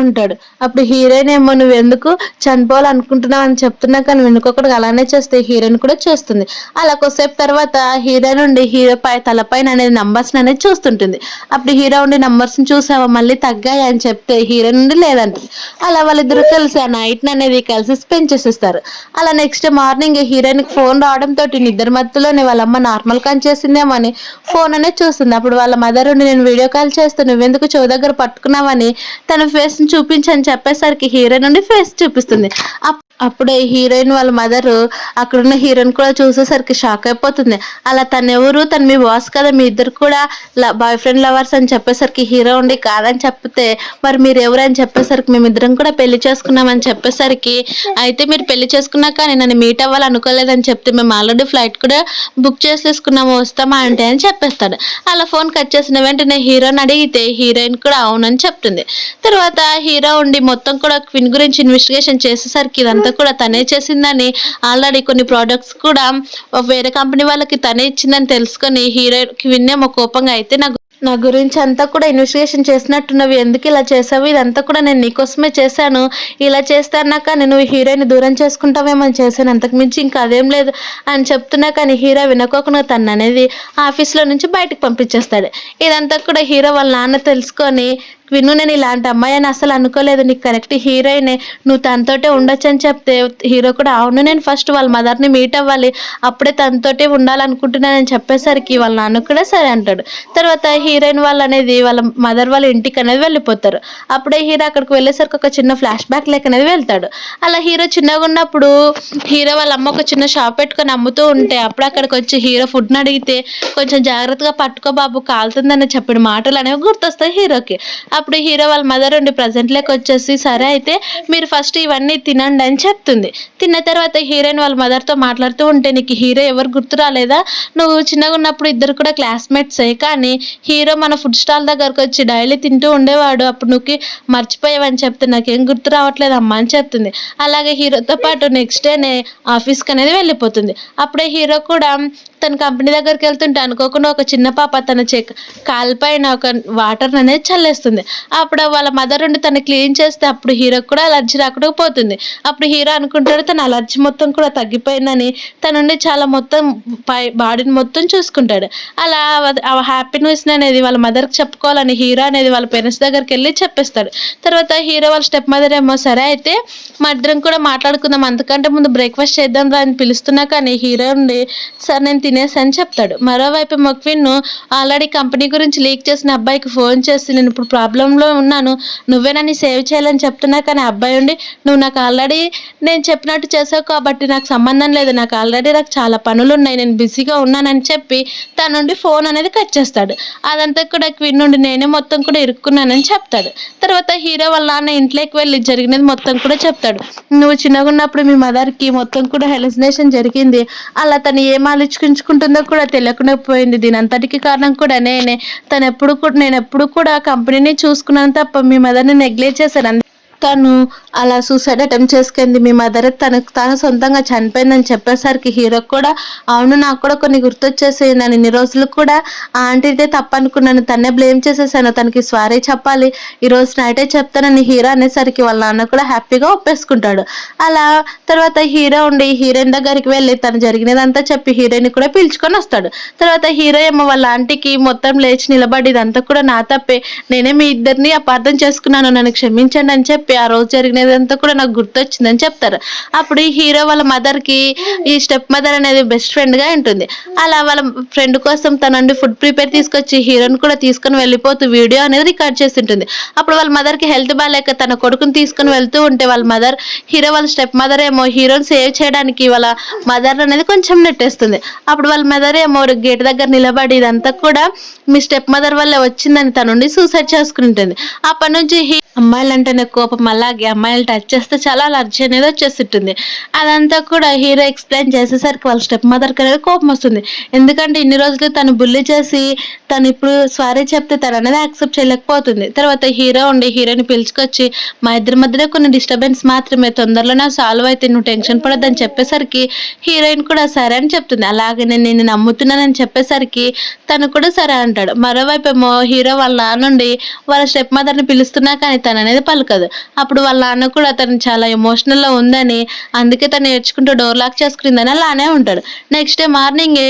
ఉంటాడు. అప్పుడు హీరోయిన్ ఏమో నువ్వు ఎందుకు చనిపోవాలనుకుంటున్నావు అని చెప్తున్నా కానీ వినుకోకుండా అలానే చేస్తే హీరోయిన్ కూడా చేస్తుంది. అలా కొద్దిసేపు తర్వాత హీరో నుండి హీరో తలపైన అనేది నంబర్స్ అనేది చూస్తుంటుంది. అప్పుడు హీరో ఉండి నంబర్స్ చూసావా మళ్ళీ తగ్గాయి అని చెప్తే హీరో నుండి లేదంటుంది. అలా వాళ్ళిద్దరు కలిసి ఆ నైట్ అనేది కలిసి స్పెండ్ చేసేస్తారు. అలా నెక్స్ట్ మార్నింగ్ హీరోయిన్ ఫోన్ రావడంతో నిద్ర మత్తులోనే వాళ్ళ అమ్మ నార్మల్ కాల్ చేసిందేమో అని ఫోన్ అనేది చూస్తుంది. అప్పుడు వాళ్ళ మదర్ ఉండి నేను వీడియో కాల్ చేస్తే నువ్వెందుకు చెవు దగ్గర పట్టుకున్నావని తన ఫేస్ ని చూపించని చెప్పేసరికి హీరోయిన్ నుండి ఫేస్ చూపిస్తుంది. అప్పుడే హీరోయిన్ వాళ్ళ మదర్ అక్కడున్న హీరోయిన్ కూడా చూసేసరికి షాక్ అయిపోతుంది. అలా తను ఎవరు, తను మీ బాస్ కదా, మీ ఇద్దరు కూడా బాయ్ ఫ్రెండ్ లవర్స్ అని చెప్పేసరికి హీరో ఉండి కాదని చెప్తే మరి మీరు ఎవరు అని చెప్పేసరికి మేమిద్దరం కూడా పెళ్లి చేసుకున్నామని చెప్పేసరికి అయితే మీరు పెళ్లి చేసుకున్నా కానీ నన్ను మీట్ అవ్వాలనుకోలేదని చెప్తే మేము ఆల్రెడీ ఫ్లైట్ కూడా బుక్ చేసేసుకున్నాము వస్తామా అంటే అని చెప్పేస్తాడు. అలా ఫోన్ కట్ చేసిన వెంటనే హీరోని అడిగితే హీరోయిన్ కూడా అవునని చెప్తుంది. తర్వాత హీరో ఉండి మొత్తం కూడా క్విన్ గురించి ఇన్వెస్టిగేషన్ చేసేసరికి ఇదంతా కూడా తనే చేసిందని, ఆల్రెడీ కొన్ని ప్రోడక్ట్స్ కూడా వేరే కంపెనీ వాళ్ళకి తనే ఇచ్చిందని తెలుసుకొని హీరోయిన్ క్విన్ ఏమో కోపంగా అయితే నా గురించి అంతా కూడా ఇన్వెస్టిగేషన్ చేసినట్టున్నవి, ఎందుకు ఇలా చేసావు, ఇదంతా కూడా నేను నీకోసమే చేశాను, ఇలా చేస్తానా కానీ నువ్వు హీరోయిన్ దూరం చేసుకుంటావేమో చేశాను, అంతకు మించి ఇంకా అదేం లేదు అని చెప్తున్నా కానీ హీరో వినుకోకుండా తను అనేది ఆఫీస్లో నుంచి బయటకు పంపించేస్తాడు. ఇదంతా కూడా హీరో వాళ్ళ నాన్న తెలుసుకొని విను నేను ఇలాంటి అమ్మాయి అని అసలు అనుకోలేదు, నీకు కరెక్ట్ హీరోయినే, నువ్వు తనతోటే ఉండొచ్చు అని చెప్తే హీరో కూడా అవును నేను ఫస్ట్ వాళ్ళ మదర్ని మీట్ అవ్వాలి, అప్పుడే తనతోటే ఉండాలనుకుంటున్నానని చెప్పేసరికి వాళ్ళ నాన్న కూడా సరే అంటాడు. తర్వాత హీరోయిన్ వాళ్ళు అనేది వాళ్ళ మదర్ వాళ్ళ ఇంటికి అనేది వెళ్ళిపోతారు. అప్పుడే హీరో అక్కడికి వెళ్ళేసరికి ఒక చిన్న ఫ్లాష్ బ్యాక్ లెక్క అనేది వెళ్తాడు. అలా హీరో చిన్నగా ఉన్నప్పుడు హీరో వాళ్ళ అమ్మ ఒక చిన్న షాప్ పెట్టుకొని అమ్ముతూ ఉంటే అప్పుడు అక్కడికి వచ్చి హీరో ఫుడ్ని అడిగితే కొంచెం జాగ్రత్తగా పట్టుకో బాబు కాలుతుందని చెప్పిన మాటలు అనేవి గుర్తొస్తాయి హీరోకి. అప్పుడు హీరో వాళ్ళ మదర్ ఉండి ప్రజెంట్లోకి వచ్చేసి సరే అయితే మీరు ఫస్ట్ ఇవన్నీ తినండి అని చెప్తుంది. తిన్న తర్వాత హీరోయిన్ వాళ్ళ మదర్తో మాట్లాడుతూ ఉంటే నీకు హీరో ఎవరు గుర్తు రాలేదా, నువ్వు చిన్నగా ఉన్నప్పుడు ఇద్దరు కూడా క్లాస్మేట్సే, కానీ హీరో మన ఫుడ్ స్టాల్ దగ్గరకు వచ్చి డైలీ తింటూ ఉండేవాడు, అప్పుడు నువ్వు మర్చిపోయావని చెప్తే నాకేం గుర్తు రావట్లేదు అమ్మా అని చెప్తుంది. అలాగే హీరోతో పాటు నెక్స్ట్ డేనే ఆఫీస్కి అనేది వెళ్ళిపోతుంది. అప్పుడే హీరో కూడా తన కంపెనీ దగ్గరికి వెళ్తుంటే అనుకోకుండా ఒక చిన్న పాప తన కాలుపైన ఒక వాటర్ అనేది చల్లేస్తుంది. అప్పుడు వాళ్ళ మదర్ ఉండి తను క్లీన్ చేస్తే అప్పుడు హీరోకి కూడా అలర్జీ రాకుండా పోతుంది. అప్పుడు హీరో అనుకుంటాడు తన అలర్జీ మొత్తం కూడా తగ్గిపోయిందని, తనుండి చాలా మొత్తం బాడీని మొత్తం చూసుకుంటాడు. అలా హ్యాపీ న్యూస్ అనేది వాళ్ళ మదర్కి చెప్పుకోవాలని హీరో అనేది వాళ్ళ పేరెంట్స్ దగ్గరికి వెళ్ళి చెప్పేస్తాడు. తర్వాత హీరో వాళ్ళ స్టెప్ మదర్ ఏమో సరే అయితే మా ఇద్దరం కూడా మాట్లాడుకుందాం, అంతకంటే ముందు బ్రేక్ఫాస్ట్ చేద్దాం రా అని పిలుస్తున్నా కానీ హీరో ఉండి సార్ నేను తినేసి అని చెప్తాడు. మరోవైపు మొక్విన్ ఆల్రెడీ కంపెనీ గురించి లీక్ చేసిన అబ్బాయికి ఫోన్ చేసి నేను ఇప్పుడు ప్రాబ్లంలో ఉన్నాను, నువ్వే నన్ను సేవ్ చేయాలని చెప్తున్నా కానీ అబ్బాయి ఉండి నువ్వు నాకు ఆల్రెడీ నేను చెప్పినట్టు చేసావు కాబట్టి నాకు సంబంధం లేదు, నాకు ఆల్రెడీ నాకు చాలా పనులు ఉన్నాయి, నేను బిజీగా ఉన్నానని చెప్పి తన నుండి ఫోన్ అనేది కట్ చేస్తాడు. అదంతా కూడా క్విన్ నుండి నేనే మొత్తం కూడా ఇరుక్కున్నానని చెప్తాడు. తర్వాత హీరో వాళ్ళ నాన్న ఇంట్లోకి వెళ్ళి జరిగినది మొత్తం కూడా చెప్తాడు. నువ్వు చిన్నగా ఉన్నప్పుడు మీ మదర్కి మొత్తం కూడా హెలిసినేషన్ జరిగింది, అలా తను ఏం ఆలోచించుకుంటుందో కూడా తెలియకుండా పోయింది, దీని అంతటికి కారణం కూడా నేను ఎప్పుడు కూడా కంపెనీని చూసుకున్నాను తప్ప మీ మదర్ని నెగ్లెక్ట్ చేశాను, తను అలా సూసైడ్ అటెంప్ట్ చేసుకుంది, మీ మదర్ తాను సొంతంగా చనిపోయిందని చెప్పేసరికి హీరో కూడా అవును నాకు కూడా కొన్ని గుర్తొచ్చేసాయి, నేను ఇన్ని రోజులు కూడా ఆంటీదే తప్పు అనుకున్నాను, తన్నే బ్లేమ్ చేసేసాను, తనకి సారీ చెప్పాలి, ఈరోజు నైటే చెప్తానని హీరో అనేసరికి వాళ్ళ నాన్న కూడా హ్యాపీగా ఒప్పేసుకుంటాడు. అలా తర్వాత హీరో ఉండి హీరోయిన్ దగ్గరికి వెళ్ళి తను జరిగినదంతా చెప్పి హీరోయిన్ కూడా పిలుచుకొని వస్తాడు. తర్వాత హీరో ఏమో వాళ్ళ ఆంటీకి మొత్తం లేచి నిలబడి ఇదంతా కూడా నా తప్పే, నేనే మీ ఇద్దరిని అపార్థం చేసుకున్నాను, నన్ను క్షమించండి అని చెప్పి చెప్పి ఆ రోజు జరిగినదంతా కూడా నాకు గుర్తొచ్చిందని చెప్తారు. అప్పుడు ఈ హీరో వాళ్ళ మదర్‌కి ఈ స్టెప్ మదర్ అనేది బెస్ట్ ఫ్రెండ్‌గా ఉంటుంది. అలా వాళ్ళ ఫ్రెండ్ కోసం తనండి ఫుడ్ ప్రిపేర్ తీసుకొచ్చి హీరోని కూడా తీసుకొని వెళ్ళిపోతూ వీడియో అనేది రికార్డ్ చేస్తుంటుంది. అప్పుడు వాళ్ళ మదర్‌కి హెల్త్ బాలేక తన కొడుకుని తీసుకొని వెళ్తూ ఉంటే వాళ్ళ మదర్ హీరో వాళ్ళ స్టెప్ మదర్ ఏమో హీరోని సేవ్ చేయడానికి వాళ్ళ మదర్ అనేది కొంచెం నెట్టేస్తుంది. అప్పుడు వాళ్ళ మదర్ ఏమో గేట్ దగ్గర నిలబడి ఇదంతా కూడా మీ స్టెప్ మదర్ వల్లే వచ్చిందని తనుండి సూసైడ్ చేసుకుంటుంది. అప్పటి నుంచి అమ్మాయిలంటేనే కోపం. అలాగే అమ్మాయిలు టచ్ చేస్తే చాలా అలర్జీ అనేది వచ్చేస్తుంటుంది. అదంతా కూడా హీరో ఎక్స్‌ప్లెయిన్ చేసేసరికి వాళ్ళ స్టెప్ మదర్‌కి అనేది కోపం వస్తుంది. ఎందుకంటే ఇన్ని రోజులు తను బుల్లి చేసి తను ఇప్పుడు సారీ చెప్తే తను అనేది యాక్సెప్ట్ చేయలేకపోతుంది. తర్వాత హీరో ఉండి హీరోయిని పిలుచుకొచ్చి మా ఇద్దరి మధ్యలో కొన్ని డిస్టర్బెన్స్ మాత్రమే, తొందరలోనే సాల్వ్ అయితే నువ్వు టెన్షన్ పడొద్దని చెప్పేసరికి హీరోయిన్ కూడా సరే అని చెప్తుంది. అలాగే నేను నిన్ను నమ్ముతున్నానని చెప్పేసరికి తను కూడా సరే అంటాడు. మరోవైపేమో హీరో వాళ్ళ నాన్నుండి వాళ్ళ స్టెప్ మదర్‌ని పిలుస్తున్నా కానీ తననేది పలకదు. అప్పుడు వాళ్ళ నాన్న కూడా తను చాలా ఎమోషనల్‌లో ఉందని, అందుకే తను ఏడ్చుకుంటూ డోర్ లాక్ చేసుకుందని అలానే ఉంటాడు. నెక్స్ట్ డే మార్నింగే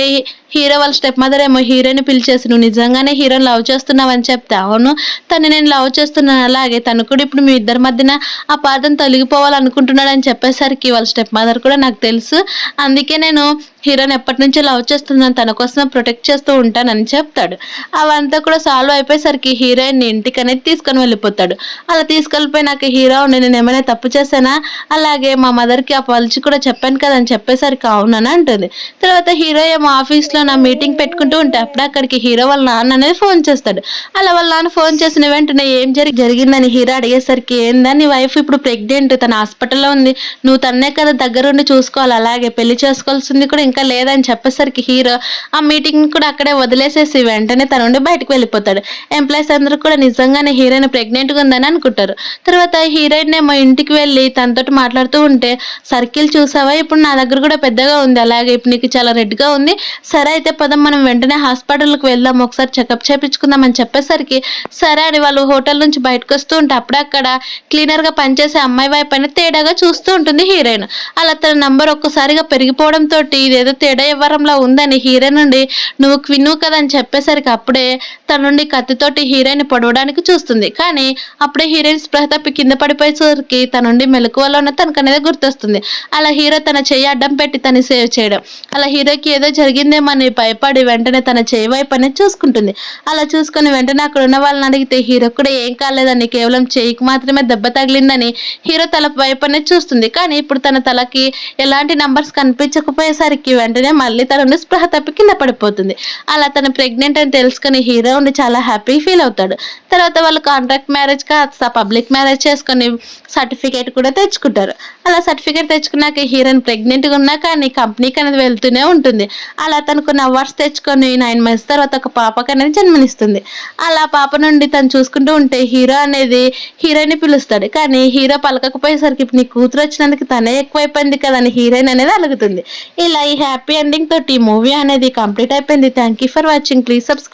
హీరో వాళ్ళ స్టెప్ మదర్ ఏమో హీరోని పిలిచేసి నువ్వు నిజంగానే హీరోని లవ్ చేస్తున్నావని చెప్తే, అవును తను నేను లవ్ చేస్తున్నాను. అలాగే తను కూడా ఇప్పుడు మీ ఇద్దరి మధ్యన అపార్థం తొలగిపోవాలనుకుంటున్నాడని చెప్పేసరికి వాళ్ళ స్టెప్ మదర్ కూడా నాకు తెలుసు. అందుకే నేను హీరోని ఎప్పటినుంచో లవ్ చేస్తున్నాను. తన కోసమే ప్రొటెక్ట్ చేస్తూ ఉంటానని చెప్తాడు. అవంతా కూడా సాల్వ్ అయిపోయేసరికి హీరోయిన్‌ని ఇంటికనేది తీసుకొని వెళ్ళిపోతాడు. అలా తీసుకెళ్ళిపోయినాక హీరో ఉండి నేనేమైనా తప్పు చేశానా? అలాగే మా మదర్‌కి అపాలజీ కూడా చెప్పాను కదా! అని చెప్పేసరికి అవునని అంటుంది. తర్వాత హీరో ఏమో ఆఫీస్‌లో నా మీటింగ్ పెట్టుకుంటూ ఉంటే అప్పుడే అక్కడికి హీరో వాళ్ళ నాన్న అనేది ఫోన్ చేస్తాడు. అలా వాళ్ళ నాన్న ఫోన్ చేసిన వెంటనే ఏం జరిగిందని హీరో అడిగేసరికి ఏందా నీ వైఫ్ ఇప్పుడు ప్రెగ్నెంట్, తన హాస్పిటల్‌లో ఉంది. నువ్వు తన్నే కదా దగ్గరుండి చూసుకోవాలి. అలాగే పెళ్లి చేసుకోవాల్సింది కూడా ఇంకా లేదని చెప్పేసరికి హీరో ఆ మీటింగ్‌ని కూడా అక్కడే వదిలేసేసి వెంటనే తన నుండి బయటకు వెళ్ళిపోతాడు. ఎంప్లాయీస్ అందరూ కూడా నిజంగానే హీరోయిన్ ప్రెగ్నెంట్‌గా ఉందని అనుకుంటారు. తర్వాత హీరోయిన్ ఏమో ఇంటికి వెళ్ళి తనతోటి మాట్లాడుతూ ఉంటే సర్కిల్ చూసావా ఇప్పుడు నా దగ్గర కూడా పెద్దగా ఉంది. అలాగే ఇప్పుడు నీకు చాలా రెడ్‌గా ఉంది. సరే అయితే పద మనం వెంటనే హాస్పిటల్‌కి వెళ్దాం. ఒకసారి చెకప్ చేపించుకుందాం అని చెప్పేసరికి సరే అని వాళ్ళు హోటల్ నుంచి బయటకొస్తూ ఉంటే అప్పుడే అక్కడ క్లీనర్‌గా పనిచేసే అమ్మాయి వైపు అనేది తేడాగా చూస్తూ ఉంటుంది హీరోయిన్. అలా తన నంబర్ ఒక్కసారిగా పెరిగిపోవడంతోటి ఇదేదో తేడా వ్యవహారంలా ఉందని హీరోయిన్ నుండి నువ్వు క్వీను కదా అని చెప్పేసరికి అప్పుడే తన నుండి కత్తితోటి హీరోయిన్‌ని పొడవడానికి చూస్తుంది. కానీ అప్పుడే హీరోయిన్ స్పృహ తప్పి కింద పడిపోయేసరికి తన నుండి మెలకువలో ఉన్న తనకనేది గుర్తొస్తుంది. అలా హీరో తన చెయ్యి అడ్డం పెట్టి తనని సేవ్ చేయడం. అలా హీరోకి ఏదో జరిగిందేమో అని భయపడి వెంటనే తన చెయ్యి వైపు అనేది చూసుకుంటుంది. అలా చూసుకొని వెంటనే అక్కడ ఉన్న వాళ్ళని అడిగితే హీరో కూడా ఏం కాలేదని, కేవలం చెయ్యికి మాత్రమే దెబ్బ తగిలిందని హీరో తల వైపు అనేది చూస్తుంది. కానీ ఇప్పుడు తన తలకి ఎలాంటి నంబర్స్ కనిపించకపోయేసరికి వెంటనే మళ్ళీ తన నుండి స్పృహ తప్పి కింద పడిపోతుంది. అలా తను ప్రెగ్నెంట్ అని తెలుసుకొని హీరో ఉండి చాలా హ్యాపీ ఫీల్ అవుతాడు. తర్వాత వాళ్ళు కాంట్రాక్ట్ మ్యారేజ్ కాస్త పబ్లిక్ మ్యారేజ్ చేసుకొని సర్టిఫికేట్ కూడా తెచ్చుకుంటారు. అలా సర్టిఫికేట్ తెచ్చుకున్నాక హీరోయిన్ ప్రెగ్నెంట్‌గా ఉన్నా కానీ కంపెనీకి అనేది వెళ్తూనే ఉంటుంది. అలా తను కొన్ని అవార్డ్స్ తెచ్చుకొని 9 మంత్స్ తర్వాత ఒక పాపకనేది జన్మనిస్తుంది. అలా పాప నుండి తను చూసుకుంటూ ఉంటే హీరో అనేది హీరోయిన్‌ని పిలుస్తాడు. కానీ హీరో పలకకపోయేసరికి ఇప్పుడు నీ కూతురు వచ్చినందుకు తనే ఎక్కువైపోయింది కదా అని హీరోయిన్ అనేది అలుగుతుంది. ఇలా ఈ హ్యాపీ ఎండింగ్ తోటి ఈ మూవీ అనేది కంప్లీట్ అయిపోయింది. Thank you for watching. Please subscribe.